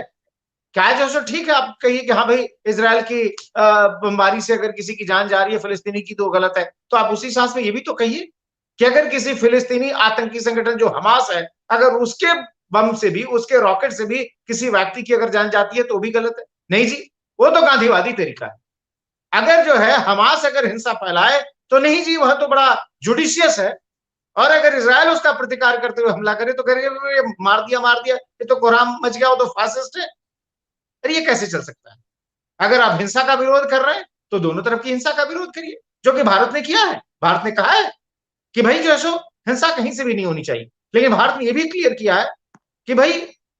क्या जो सो ठीक है आप कहिए कि हाँ भाई इसराइल की बमबारी से अगर किसी की जान जा रही है फिलिस्तीनी की तो गलत है, तो आप उसी सांस में ये भी तो कहिए कि अगर किसी फिलिस्तीनी आतंकी संगठन जो हमास है, अगर उसके बम से भी, उसके रॉकेट से भी किसी व्यक्ति की अगर जान जाती है तो भी गलत है। नहीं जी, वो तो गांधीवादी तरीका है। अगर जो है हमास अगर हिंसा फैलाए तो नहीं जी, वह तो बड़ा जुडिशियस है। और अगर इसराइल उसका प्रतिकार करते हुए हमला करे तो करेगा मार दिया ये तो कोहराम मच गया, वो तो फासिस्ट है। अरे ये कैसे चल सकता है। अगर आप हिंसा का विरोध कर रहे हैं तो दोनों तरफ की हिंसा का विरोध करिए, जो कि भारत ने किया है। भारत ने कहा है कि भाई जो है सो हिंसा कहीं से भी नहीं होनी चाहिए, लेकिन भारत ने यह भी क्लियर किया है कि भाई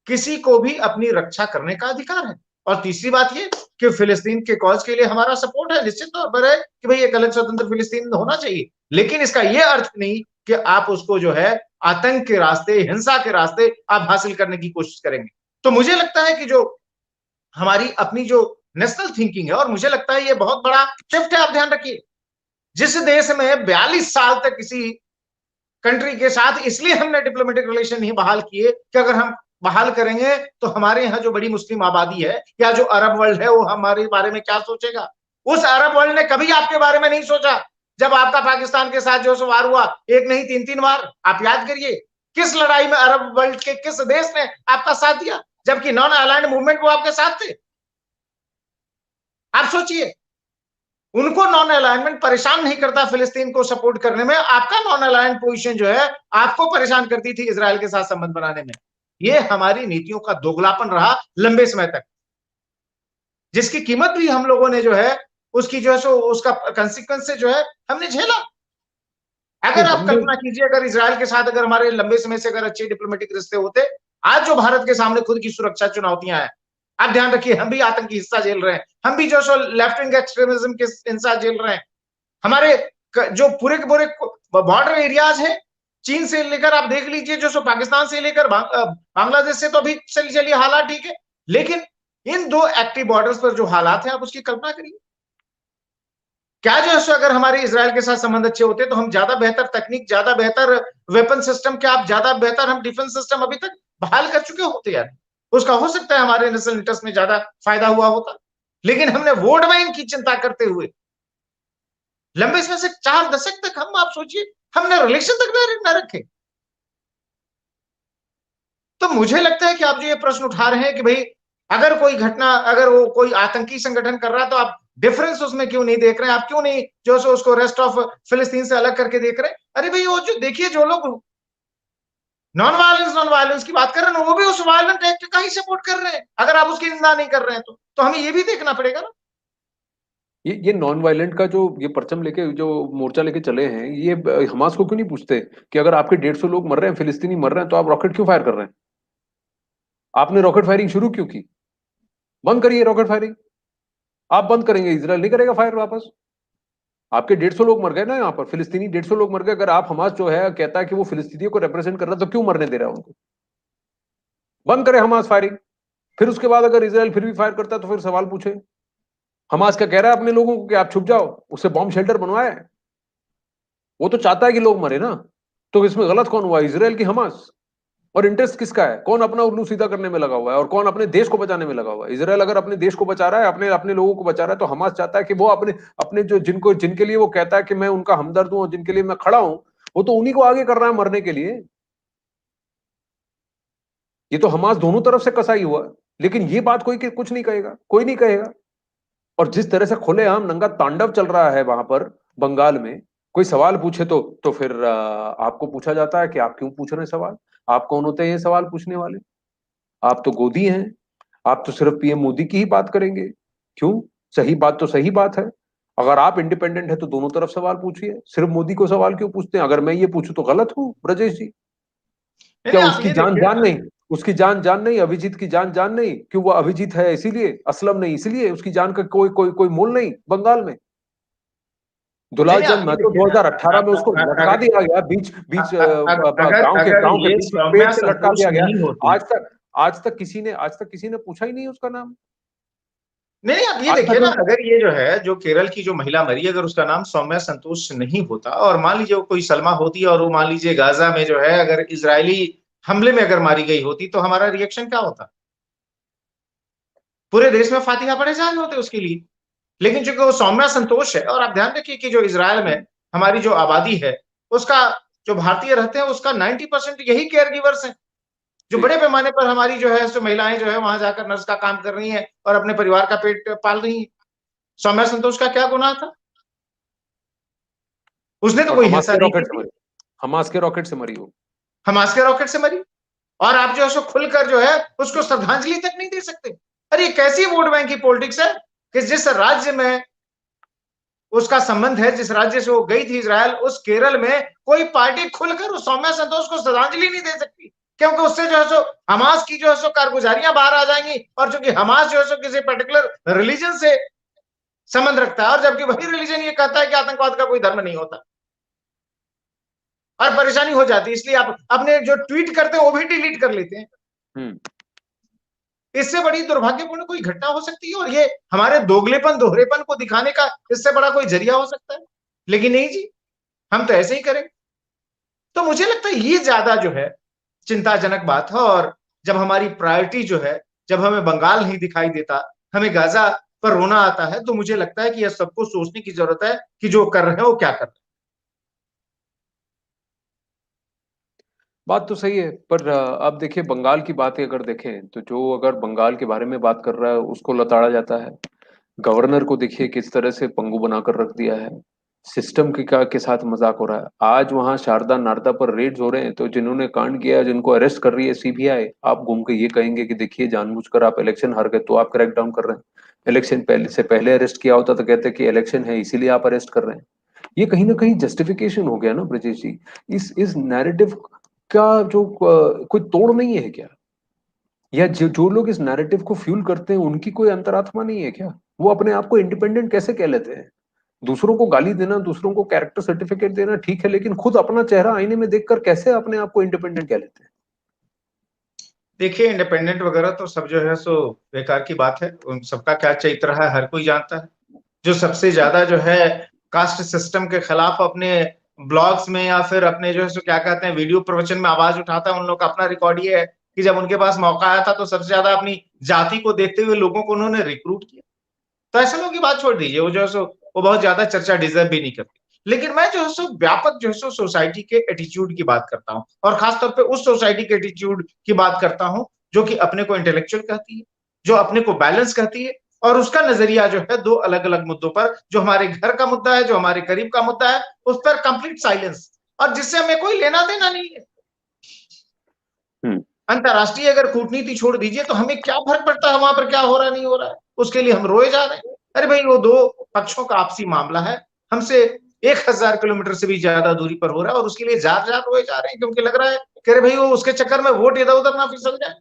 किसी को भी अपनी रक्षा करने का अधिकार है। और तीसरी बात ये कि फिलिस्तीन के कॉज के लिए हमारा सपोर्ट है, निश्चित तौर पर है कि भाई एक अलग स्वतंत्र फिलिस्तीन होना चाहिए। लेकिन इसका यह अर्थ नहीं कि आप उसको जो है आतंक के रास्ते, हिंसा के रास्ते आप हासिल करने की कोशिश करेंगे। तो मुझे लगता है कि जो हमारी अपनी जो नेशनल थिंकिंग है, और मुझे लगता है ये बहुत बड़ा शिफ्ट है। आप ध्यान रखिए, जिस देश में 42 साल तक किसी कंट्री के साथ इसलिए हमने डिप्लोमेटिक रिलेशन नहीं बहाल किए कि अगर हम बहाल करेंगे तो हमारे यहाँ जो बड़ी मुस्लिम आबादी है या जो अरब वर्ल्ड है वो हमारे बारे में क्या सोचेगा। उस अरब वर्ल्ड ने कभी आपके बारे में नहीं सोचा जब आपका पाकिस्तान के साथ जो वार हुआ, एक नहीं तीन तीन बार। आप याद करिए किस लड़ाई में अरब वर्ल्ड के किस देश ने आपका साथ दिया, जबकि नॉन अलाइंड मूवमेंट वो आपके साथ थे। आप सोचिए, उनको नॉन अलाइनमेंट परेशान नहीं करता फिलिस्तीन को सपोर्ट करने में, आपका नॉन अलाइंड पोजीशन जो है आपको परेशान करती थी इसराइल के साथ संबंध बनाने में। ये हमारी नीतियों का दोगलापन रहा लंबे समय तक, जिसकी कीमत भी हम लोगों ने जो है उसकी जो है सो उसका कंसिक्वेंस से जो है हमने झेला। नहीं अगर आप हमने, कल्पना कीजिए अगर इसराइल के साथ अगर हमारे लंबे समय से अगर अच्छे डिप्लोमेटिक रिश्ते होते, आज जो भारत के सामने खुद की सुरक्षा चुनौतियां हैं, आप ध्यान रखिए, हम भी आतंकी हिस्सा झेल रहे हैं, हम भी जो सो लेफ्ट विंग एक्सट्रीमिज्म के हिस्सा झेल रहे हैं। हमारे जो पूरे के पूरे बॉर्डर एरियाज है, चीन से लेकर आप देख लीजिए, जो सो पाकिस्तान से लेकर बांग्लादेश से, तो अभी चलिए हालात ठीक है, लेकिन इन दो एक्टिव बॉर्डर्स पर जो हालात है, आप उसकी कल्पना करिए। क्या जो है अगर हमारे इसराइल के साथ संबंध अच्छे होते तो हम ज्यादा बेहतर तकनीक, ज्यादा बेहतर वेपन सिस्टम, क्या आप ज्यादा बेहतर हम डिफेंस सिस्टम अभी तक बहाल कर चुके होते यार। उसका हो सकता है हमारे नेशनल इंटरेस्ट में ज्यादा फायदा हुआ होता, लेकिन हमने वोट बैंक की चिंता करते हुए लंबे समय से 4 दशक तक, हम आप सोचिए, हमने रिलेशन तक न रखे। तो मुझे लगता है कि आप जो ये प्रश्न उठा रहे हैं कि भाई अगर कोई घटना, अगर वो कोई आतंकी संगठन कर रहा है तो आप डिफरेंस उसमें क्यों नहीं देख रहे हैं, आप क्यों नहीं जो सो उसको रेस्ट ऑफ फिलिस्तीन से अलग करके देख रहे हैं। अरे भाई वो जो देखिए, जो लोग नॉन वायलेंस की बात कर रहे हैं, वो भी उस वायलेंट एक्ट का ही सपोर्ट कर रहे हैं, अगर आप उसकी निंदा नहीं कर रहे हैं तो हमें ये भी देखना पड़ेगा ना। ये नॉन वायलेंट का जो ये परचम लेके जो मोर्चा लेके चले हैं, ये हमास को क्यों नहीं पूछते कि अगर आपके 150 लोग मर रहे हैं, फिलिस्तीनी मर रहे हैं, तो आप रॉकेट क्यों फायर कर रहे हैं? आपने रॉकेट फायरिंग शुरू क्यों की? बंद करिए रॉकेट फायरिंग। आप बंद करेंगे, इजराइल नहीं करेगा फायर वापस। आपके 150 लोग मर गए ना यहाँ पर, फिलिस्तीनी 150 लोग मर गए। अगर आप, हमास जो है कहता है कि वो फिलिस्तीनियों को रिप्रेजेंट कर रहा है, तो क्यों मरने दे रहा है उनको? बंद करे हमास फायरिंग। फिर उसके बाद अगर इसराइल फिर भी फायर करता है तो फिर सवाल पूछे। हमास क्या कह रहा है अपने लोगों को कि आप छुप जाओ, उससे बॉम्ब शेल्टर बनवाए। वो तो चाहता है कि लोग मरे ना। तो इसमें गलत कौन हुआ, इसराइल की हमास? और इंटरेस्ट किसका है? कौन अपना उल्लू सीधा करने में लगा हुआ है और कौन अपने देश को बचाने में लगा हुआ है? इसराइल अगर अपने देश को बचा रहा है, अपने अपने लोगों को बचा रहा है, तो हमास चाहता है कि वो अपने अपने जो जिनको जिनके लिए वो कहता है कि मैं उनका हमदर्द हूं और जिनके लिए मैं खड़ा हूं, वो तो उन्हीं को आगे कर रहा है मरने के लिए। ये तो हमास दोनों तरफ से कसाई हुआ। लेकिन ये बात कोई कुछ नहीं कहेगा, कोई नहीं कहेगा। और जिस तरह से खुलेआम नंगा तांडव चल रहा है वहां पर बंगाल में, कोई सवाल पूछे तो फिर आपको पूछा जाता है कि आप क्यों पूछ रहे हैं सवाल? आप कौन होते हैं ये सवाल पूछने वाले? आप तो गोदी हैं। आप तो सिर्फ पीएम मोदी की ही बात करेंगे। क्यों? सही बात तो सही बात है। अगर आप इंडिपेंडेंट है तो दोनों तरफ सवाल पूछिए, सिर्फ मोदी को सवाल क्यों पूछते हैं? अगर मैं ये पूछूं तो गलत हूं ब्रजेश जी? नहीं क्या नहीं, आप उसकी ये जान देखिए जान ना। नहीं? उसकी जान जान नहीं, अभिजीत की जान जान नहीं? क्यों? वो अभिजीत है इसीलिए, असलम नहीं इसीलिए? उसकी जान का कोई कोई कोई मोल नहीं बंगाल में? नहीं दुलाल नहीं, चंद आप ये महतो देखिए ना। 2018 में उसको लटका अगर दिया गया, बीच बीच अगर गांव के अगर गांव के ये बीच पेड़ सौम्या से लटका संतोष दिया गया। नहीं होती। आज तक किसी ने पूछा ही नहीं उसका नाम। नहीं, आप ये आज देखिए तक ना, अगर ये जो है, जो केरल की जो महिला मरी, अगर उसका नाम सौम्या संतोष नहीं होता और मान लीजिए वो कोई सलमा होती और वो मान लीजिए गाजा में जो है अगर इजरायली हमले में अगर मारी गई होती, तो हमारा रिएक्शन क्या होता? पूरे देश में फातिहा पड़े जा रहे होते उसके लिए। लेकिन चूंकि वो सौम्या संतोष है, और आप ध्यान रखिए कि जो इसराइल में हमारी जो आबादी है, उसका, जो भारतीय रहते हैं उसका 90% यही केयर गिवर्स हैं, जो जी। बड़े पैमाने पर हमारी जो है सो महिलाएं जो है वहां जाकर नर्स का काम कर रही हैं और अपने परिवार का पेट पाल रही हैं। सौम्या संतोष का क्या गुनाह था? उसने तो और कोई हमास हिंसा के नहीं की रॉकेट से थी। मरी। हमास के रॉकेट से मरी वो। हमास के रॉकेट से मरी, और आप जो है सो खुलकर जो है उसको श्रद्धांजलि तक नहीं दे सकते। अरे ये कैसी वोट बैंक की पॉलिटिक्स है कि जिस राज्य में उसका संबंध है, जिस राज्य से वो गई थी इसराइल, उस केरल में कोई पार्टी खुलकर उस सौम्या संतोष को श्रद्धांजलि नहीं दे सकती, क्योंकि उससे जो है सो हमास की जो है सो कारगुजारियां बाहर आ जाएंगी, और चूंकि हमास जो है सो किसी पर्टिकुलर रिलीजन से संबंध रखता है, और जबकि वही रिलीजन ये कहता है कि आतंकवाद का कोई धर्म नहीं होता, और परेशानी हो जाती है, इसलिए आप अपने जो ट्वीट करते हैं वो भी डिलीट कर लेते हैं। हम्म। इससे बड़ी दुर्भाग्यपूर्ण कोई घटना हो सकती है, और ये हमारे दोगलेपन, दोहरेपन को दिखाने का इससे बड़ा कोई जरिया हो सकता है? लेकिन नहीं जी, हम तो ऐसे ही करें। तो मुझे लगता है ये ज्यादा जो है चिंताजनक बात है। और जब हमारी प्रायोरिटी जो है, जब हमें बंगाल नहीं दिखाई देता, हमें गाजा पर रोना आता है, तो मुझे लगता है कि यह सबको सोचने की जरूरत है कि जो कर रहे हैं वो क्या कर रहे बात तो सही है, पर अब देखिए बंगाल की बात अगर देखें तो जो अगर बंगाल के बारे में बात कर रहा है उसको लताड़ा जाता है। गवर्नर को देखिए किस तरह से पंगु बनाकर रख दिया है। सिस्टम के साथ मजाक हो रहा है। आज वहां शारदा नारदा पर रेड्स हो रहे हैं, तो जिन्होंने कांड किया जिनको अरेस्ट कर रही है सीबीआई, आप घूम के ये कहेंगे कि देखिए जानबूझकर आप इलेक्शन हार गए तो आप क्रैकडाउन कर रहे हैं। इलेक्शन पहले से पहले अरेस्ट किया होता तो कहते कि इलेक्शन है इसीलिए आप अरेस्ट कर रहे हैं। ये कहीं ना कहीं जस्टिफिकेशन हो गया ना ब्रजेश जी। इस नैरेटिव का जो कोई तोड़ नहीं है क्या? या जो लोग इस नैरेटिव को फ्यूल करते हैं उनकी कोई अंतरात्मा नहीं है क्या? वो अपने आप को इंडिपेंडेंट कैसे कह लेते हैं? दूसरों को गाली देना, दूसरों को कैरेक्टर सर्टिफिकेट देना ठीक है, लेकिन खुद अपना चेहरा आईने में देखकर कैसे अपने आप को इंडिपेंडेंट कह लेते हैं? देखिए, इंडिपेंडेंट वगैरह तो सब जो है सो बेकार की बात है। उन सबका क्या चरित्र है हर कोई जानता है। जो सबसे ज्यादा जो है कास्ट सिस्टम के खिलाफ अपने ब्लॉग्स में या फिर अपने जो है सो क्या कहते हैं वीडियो प्रवचन में आवाज उठाता है, उन लोग का अपना रिकॉर्ड ये है कि जब उनके पास मौका आया था तो सबसे ज्यादा अपनी जाति को देखते हुए लोगों को उन्होंने रिक्रूट किया। तो ऐसे लोगों की बात छोड़ दीजिए, वो जो है सो वो बहुत ज्यादा चर्चा डिजर्व भी नहीं करते। लेकिन मैं जो है सो व्यापक जो है सो सोसाइटी के एटीट्यूड की बात करता हूँ, और खासतौर पे उस सोसाइटी के एटीट्यूड की बात करता हूँ जो कि अपने को इंटेलेक्चुअल कहती है, जो अपने को बैलेंस कहती है, और उसका नजरिया जो है दो अलग अलग मुद्दों पर, जो हमारे घर का मुद्दा है, जो हमारे करीब का मुद्दा है, उस पर कंप्लीट साइलेंस, और जिससे हमें कोई लेना देना नहीं है। अंतरराष्ट्रीय अगर कूटनीति छोड़ दीजिए तो हमें क्या फर्क पड़ता है वहां पर क्या हो रहा है नहीं हो रहा है, उसके लिए हम रोए जा रहे हैं। अरे भाई, वो दो पक्षों का आपसी मामला है, हमसे 1000 किलोमीटर से भी ज्यादा दूरी पर हो रहा है, और उसके लिए जार जार रोए जा रहे हैं क्योंकि लग रहा है कि अरे भाई वो उसके चक्कर में वोट इधर उधर ना फिसल जाए।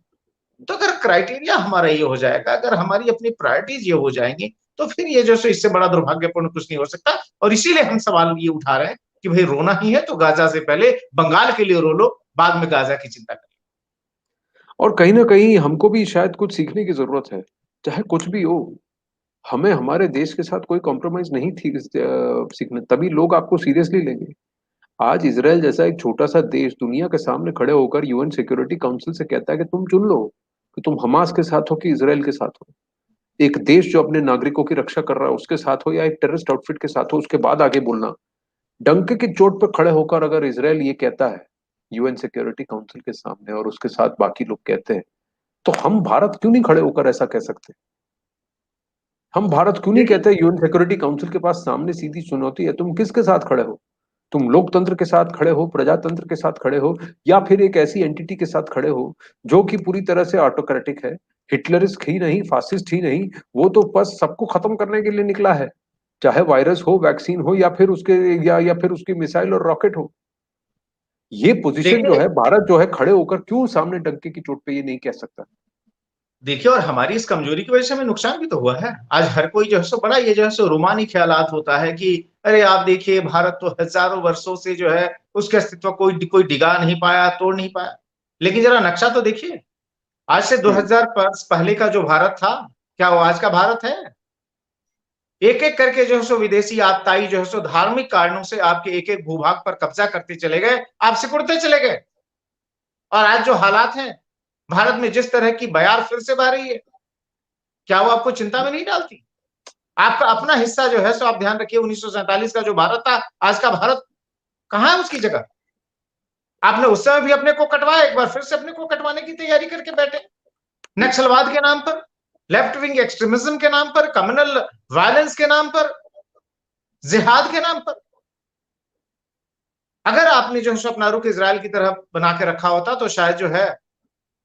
तो अगर क्राइटेरिया हमारा ये हो जाएगा, अगर हमारी अपनी प्रायोरिटीज ये हो जाएंगी, तो फिर ये जो इससे बड़ा दुर्भाग्यपूर्ण कुछ नहीं हो सकता। और इसीलिए हम सवाल ये उठा रहे हैं कि भाई रोना ही है तो गाजा से पहले बंगाल के लिए रो लो, बाद में गाजा की चिंता करो। और कहीं ना कहीं हमको भी शायद कुछ सीखने की जरूरत है। चाहे कुछ भी हो, हमें हमारे देश के साथ कोई कॉम्प्रोमाइज नहीं थी सीखने, तभी लोग आपको सीरियसली लेंगे। आज इसराइल जैसा एक छोटा सा देश दुनिया के सामने खड़े होकर यूएन सिक्योरिटी काउंसिल से कहता है कि तुम चुन लो कि तुम हमास के साथ हो कि इसराइल के साथ हो। एक देश जो अपने नागरिकों की रक्षा कर रहा है उसके साथ हो या एक टेररिस्ट आउटफिट के साथ हो, उसके बाद आगे बोलना। डंके की चोट पर खड़े होकर अगर इसराइल ये कहता है यूएन सिक्योरिटी काउंसिल के सामने और उसके साथ बाकी लोग कहते हैं, तो हम भारत क्यों नहीं खड़े होकर ऐसा कह सकते? हम भारत क्यों नहीं देखिए कहते यूएन सिक्योरिटी काउंसिल के पास सामने सीधी चुनौती है, तुम किसके साथ खड़े हो? तुम लोकतंत्र के साथ खड़े हो, प्रजातंत्र के साथ खड़े हो, या फिर एक ऐसी एंटिटी के साथ खड़े हो जो कि पूरी तरह से ऑटोक्रेटिक है, हिटलरिस्ट ही नहीं, फासिस्ट ही नहीं, वो तो बस सबको खत्म करने के लिए निकला है, चाहे वायरस हो, वैक्सीन हो, या फिर उसके या फिर उसकी मिसाइल और रॉकेट हो। ये पोजीशन जो देखिए है, भारत जो है खड़े होकर क्यों सामने डंके की चोट पे ये नहीं कह सकता? देखिए, और हमारी इस कमजोरी की वजह से हमें नुकसान भी तो हुआ है। आज हर कोई जो है सो बड़ा ये जो है सो रूमानी ख्यालात होता है कि अरे आप देखिए, भारत तो हजारों वर्षों से जो है उसके अस्तित्व कोई कोई डिगा नहीं पाया, तोड़ नहीं पाया। लेकिन जरा नक्शा तो देखिए, आज से हम्म। 2000 वर्ष पहले का जो भारत था, क्या वो आज का भारत है? एक एक करके जो है सो विदेशी आतताई जो है सो धार्मिक कारणों से आपके एक एक भूभाग पर कब्जा करते चले गए, आप सिकुड़ते चले गए। और आज जो हालात हैं, भारत में जिस तरह की बयार फिर से बह रही है, क्या वो आपको चिंता में नहीं डालती? आपका अपना हिस्सा जो है सो आप ध्यान रखिए, 1947 का जो भारत था, आज का भारत कहां है उसकी जगह? आपने उस समय भी अपने को कटवाया, एक बार फिर से अपने को कटवाने की तैयारी करके बैठे, नक्सलवाद के नाम पर, लेफ्ट विंग एक्सट्रीमिज्म के नाम पर, कम्युनल वायलेंस के नाम पर, जिहाद के नाम पर। अगर आपने जो है सो अपना रुख इसराइल की तरह बना के रखा होता तो शायद जो है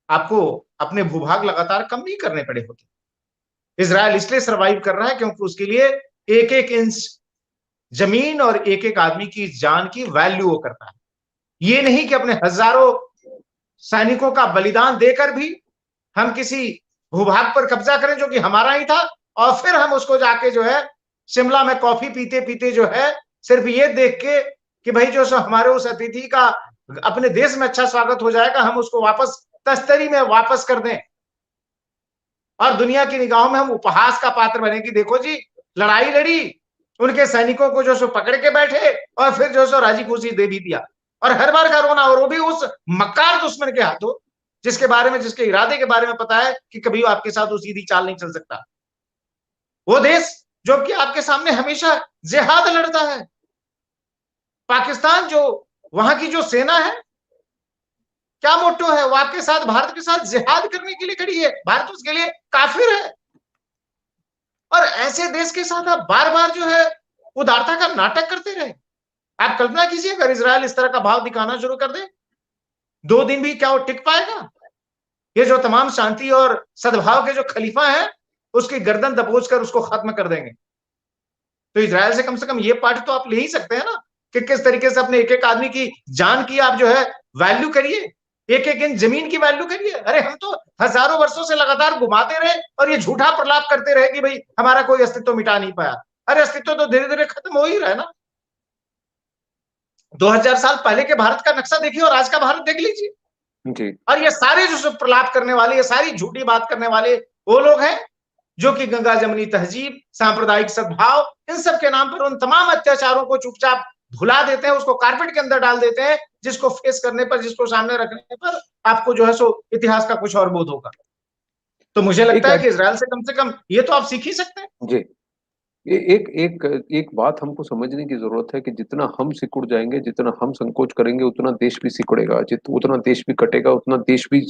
आपको अपने भूभाग लगातार कम नहीं करने पड़े होते। इसराइल इसलिए सरवाइव कर रहा है क्योंकि उसके लिए एक एक इंच जमीन और एक एक आदमी की जान की वैल्यू वो करता है। ये नहीं कि अपने हजारों सैनिकों का बलिदान देकर भी हम किसी भूभाग पर कब्जा करें जो कि हमारा ही था, और फिर हम उसको जाके जो है शिमला में कॉफी पीते पीते जो है सिर्फ ये देख के कि भाई जो सो हमारे उस अतिथि का अपने देश में अच्छा स्वागत हो जाएगा, हम उसको वापस तस्तरी में वापस कर दें, और दुनिया की निगाहों में हम उपहास का पात्र बने कि देखो जी, लड़ाई लड़ी, उनके सैनिकों को जो सो पकड़ के बैठे, और फिर जो सो राजी खुशी दे भी दिया। और हर बार का रोना, और वो भी उस मक्कार दुश्मन के हाथों जिसके बारे में, जिसके इरादे के बारे में पता है कि कभी वो आपके साथ वो सीधी चाल नहीं चल सकता। वो देश जो कि आपके सामने हमेशा जिहाद लड़ता है, पाकिस्तान जो वहां की जो सेना है, क्या मोटो है वो आपके साथ, भारत के साथ जिहाद करने के लिए खड़ी है, भारत उसके लिए काफिर है। और ऐसे देश के साथ आप बार बार जो है उदारता का नाटक करते रहे। आप कल्पना कीजिए अगर इसराइल इस तरह का भाव दिखाना शुरू कर दे, 2 दिन भी क्या वो टिक पाएगा? ये जो तमाम शांति और सद्भाव के जो खलीफा हैं, उसकी गर्दन दबोच कर उसको खत्म कर देंगे। तो इसराइल से कम ये पार्ट तो आप ले ही सकते हैं ना, कि किस तरीके से अपने एक एक आदमी की जान की आप जो है वैल्यू करिए। एक एक इंच जमीन की वैल्यू करिए। अरे हम तो हजारों वर्षों से लगातार घुमाते रहे और ये झूठा प्रलाप करते रहे कि भाई हमारा कोई अस्तित्व मिटा नहीं पाया। अरे अस्तित्व तो धीरे धीरे खत्म हो ही रहा है ना। 2000 साल पहले के भारत का नक्शा देखिए और आज का भारत देख लीजिए। जी। और ये सारे जो प्रलाप करने वाले, ये सारी झूठी बात करने वाले वो लोग हैं जो कि गंगा जमनी तहजीब, सांप्रदायिक सद्भाव, इन सब के नाम पर उन तमाम अत्याचारों को चुपचाप भुला देते हैं, उसको कारपेट के अंदर डाल देते हैं, जिसको फेस करने पर, जिसको सामने रखने पर आपको जो है सो इतिहास का कुछ और बोध होगा। तो मुझे लगता है कि इजराइल से कम ये तो आप सीख ही सकते हैं। जी। एक एक एक बात हमको समझने की जरूरत है कि जितना हम सिकुड़ जाएंगे, जितना हम संकोच करेंगे, उतना देश भी सिकुड़ेगा, उतना देश भी कटेगा, उतना देश भी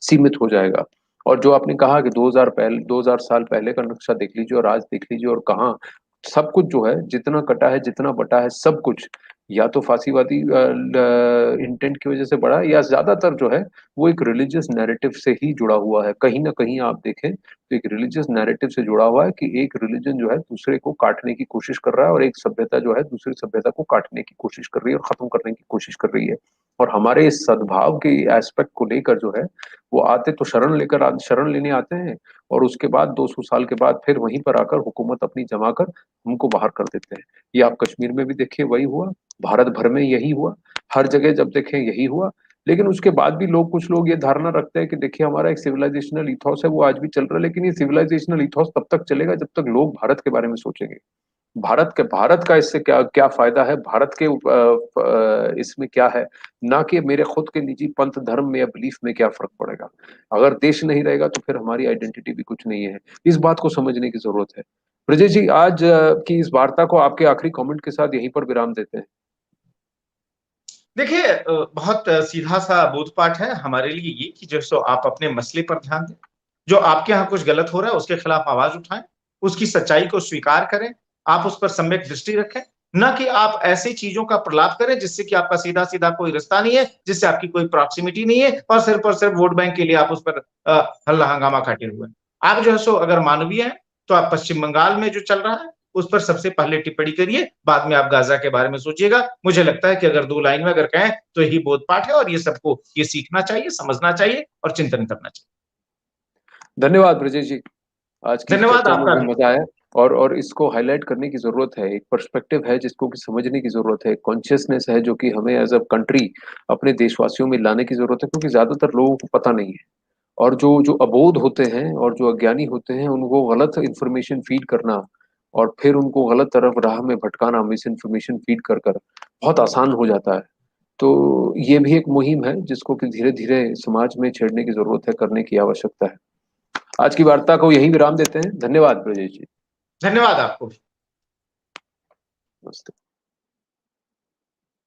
सीमित हो जाएगा। और जो आपने कहा कि 2000 साल पहले का नक्शा देख लीजिए और आज देख लीजिए, और कहाँ सब कुछ जो है, जितना कटा है, जितना बटा है, सब कुछ या तो फांसीवादी इंटेंट की वजह से बढ़ा है, या ज्यादातर जो है वो एक रिलीजियस नैरेटिव से ही जुड़ा हुआ है। कहीं ना कहीं आप देखें तो एक रिलीजियस नैरेटिव से जुड़ा हुआ है कि एक रिलीजन जो है दूसरे को काटने की कोशिश कर रहा है, और एक सभ्यता जो है दूसरी सभ्यता को काटने की कोशिश कर रही है और खत्म करने की कोशिश कर रही है। और हमारे इस सद्भाव के एस्पेक्ट को लेकर जो है, वो आते तो शरण लेने आते हैं, और उसके बाद 200 साल के बाद फिर वहीं पर आकर हुकूमत अपनी जमा कर हमको बाहर कर देते हैं। ये आप कश्मीर में भी देखिए, वही हुआ, भारत भर में यही हुआ, हर जगह जब देखें यही हुआ। लेकिन उसके बाद भी कुछ लोग ये धारणा रखते हैं कि देखिए हमारा एक सिविलाइजेशनल इथॉस है, वो आज भी चल रहा है। लेकिन ये सिविलाइजेशनल इथॉस तब तक चलेगा जब तक लोग भारत के बारे में सोचेंगे। भारत का इससे क्या क्या फायदा है, भारत के इसमें क्या है, ना कि मेरे खुद के निजी पंथ धर्म में या बिलीफ में क्या फर्क पड़ेगा। अगर देश नहीं रहेगा तो फिर हमारी आइडेंटिटी भी कुछ नहीं है। इस बात को समझने की जरूरत है। ब्रजेश जी, आज की इस वार्ता को आपके आखिरी कमेंट के साथ यहीं पर विराम देते हैं। देखिए बहुत सीधा सा बोधपाठ है हमारे लिए ये कि जो सो आप अपने मसले पर ध्यान दें, जो आपके यहाँ कुछ गलत हो रहा है उसके खिलाफ आवाज उठाएं, उसकी सच्चाई को स्वीकार करें, आप उस पर सम्यक दृष्टि रखें। न कि आप ऐसी चीजों का प्रलाप करें जिससे कि आपका सीधा सीधा कोई रिश्ता नहीं है, जिससे आपकी कोई प्रॉक्सिमिटी नहीं है, और सिर्फ वोट बैंक के लिए आप उस पर हल्ला हंगामा काटे हुए हैं। आप जो है सो अगर मानवीय हैं तो आप पश्चिम बंगाल में जो चल रहा है उस पर सबसे पहले टिप्पणी करिए, बाद में आप गाजा के बारे में सोचिएगा। मुझे लगता है कि अगर 2 लाइन में अगर कहें तो यही बोधपाठ है, और ये सबको ये सीखना चाहिए, समझना चाहिए और चिंतन करना चाहिए। धन्यवाद ब्रजेश जी, आज की इस धन्यवाद चर्चा में आपका भी भी। मजा आया। और इसको हाईलाइट करने की जरूरत है, एक पर्सपेक्टिव है जिसको कि समझने की जरूरत है, कॉन्शियसनेस है जो कि हमें एज अ कंट्री अपने देशवासियों में लाने की जरूरत है, क्योंकि ज्यादातर लोगों को पता नहीं है। और जो जो अबोध होते हैं और जो अज्ञानी होते हैं, उनको गलत इंफॉर्मेशन फीड करना और फिर उनको गलत तरफ राह में भटकाना, मिस इन्फॉर्मेशन फीड कर कर बहुत आसान हो जाता है। तो ये भी एक मुहिम है जिसको कि धीरे धीरे समाज में छेड़ने की जरूरत है, करने की आवश्यकता है। आज की वार्ता को यहीं विराम देते हैं। धन्यवाद ब्रजेश जी। धन्यवाद आपको भी। नमस्ते।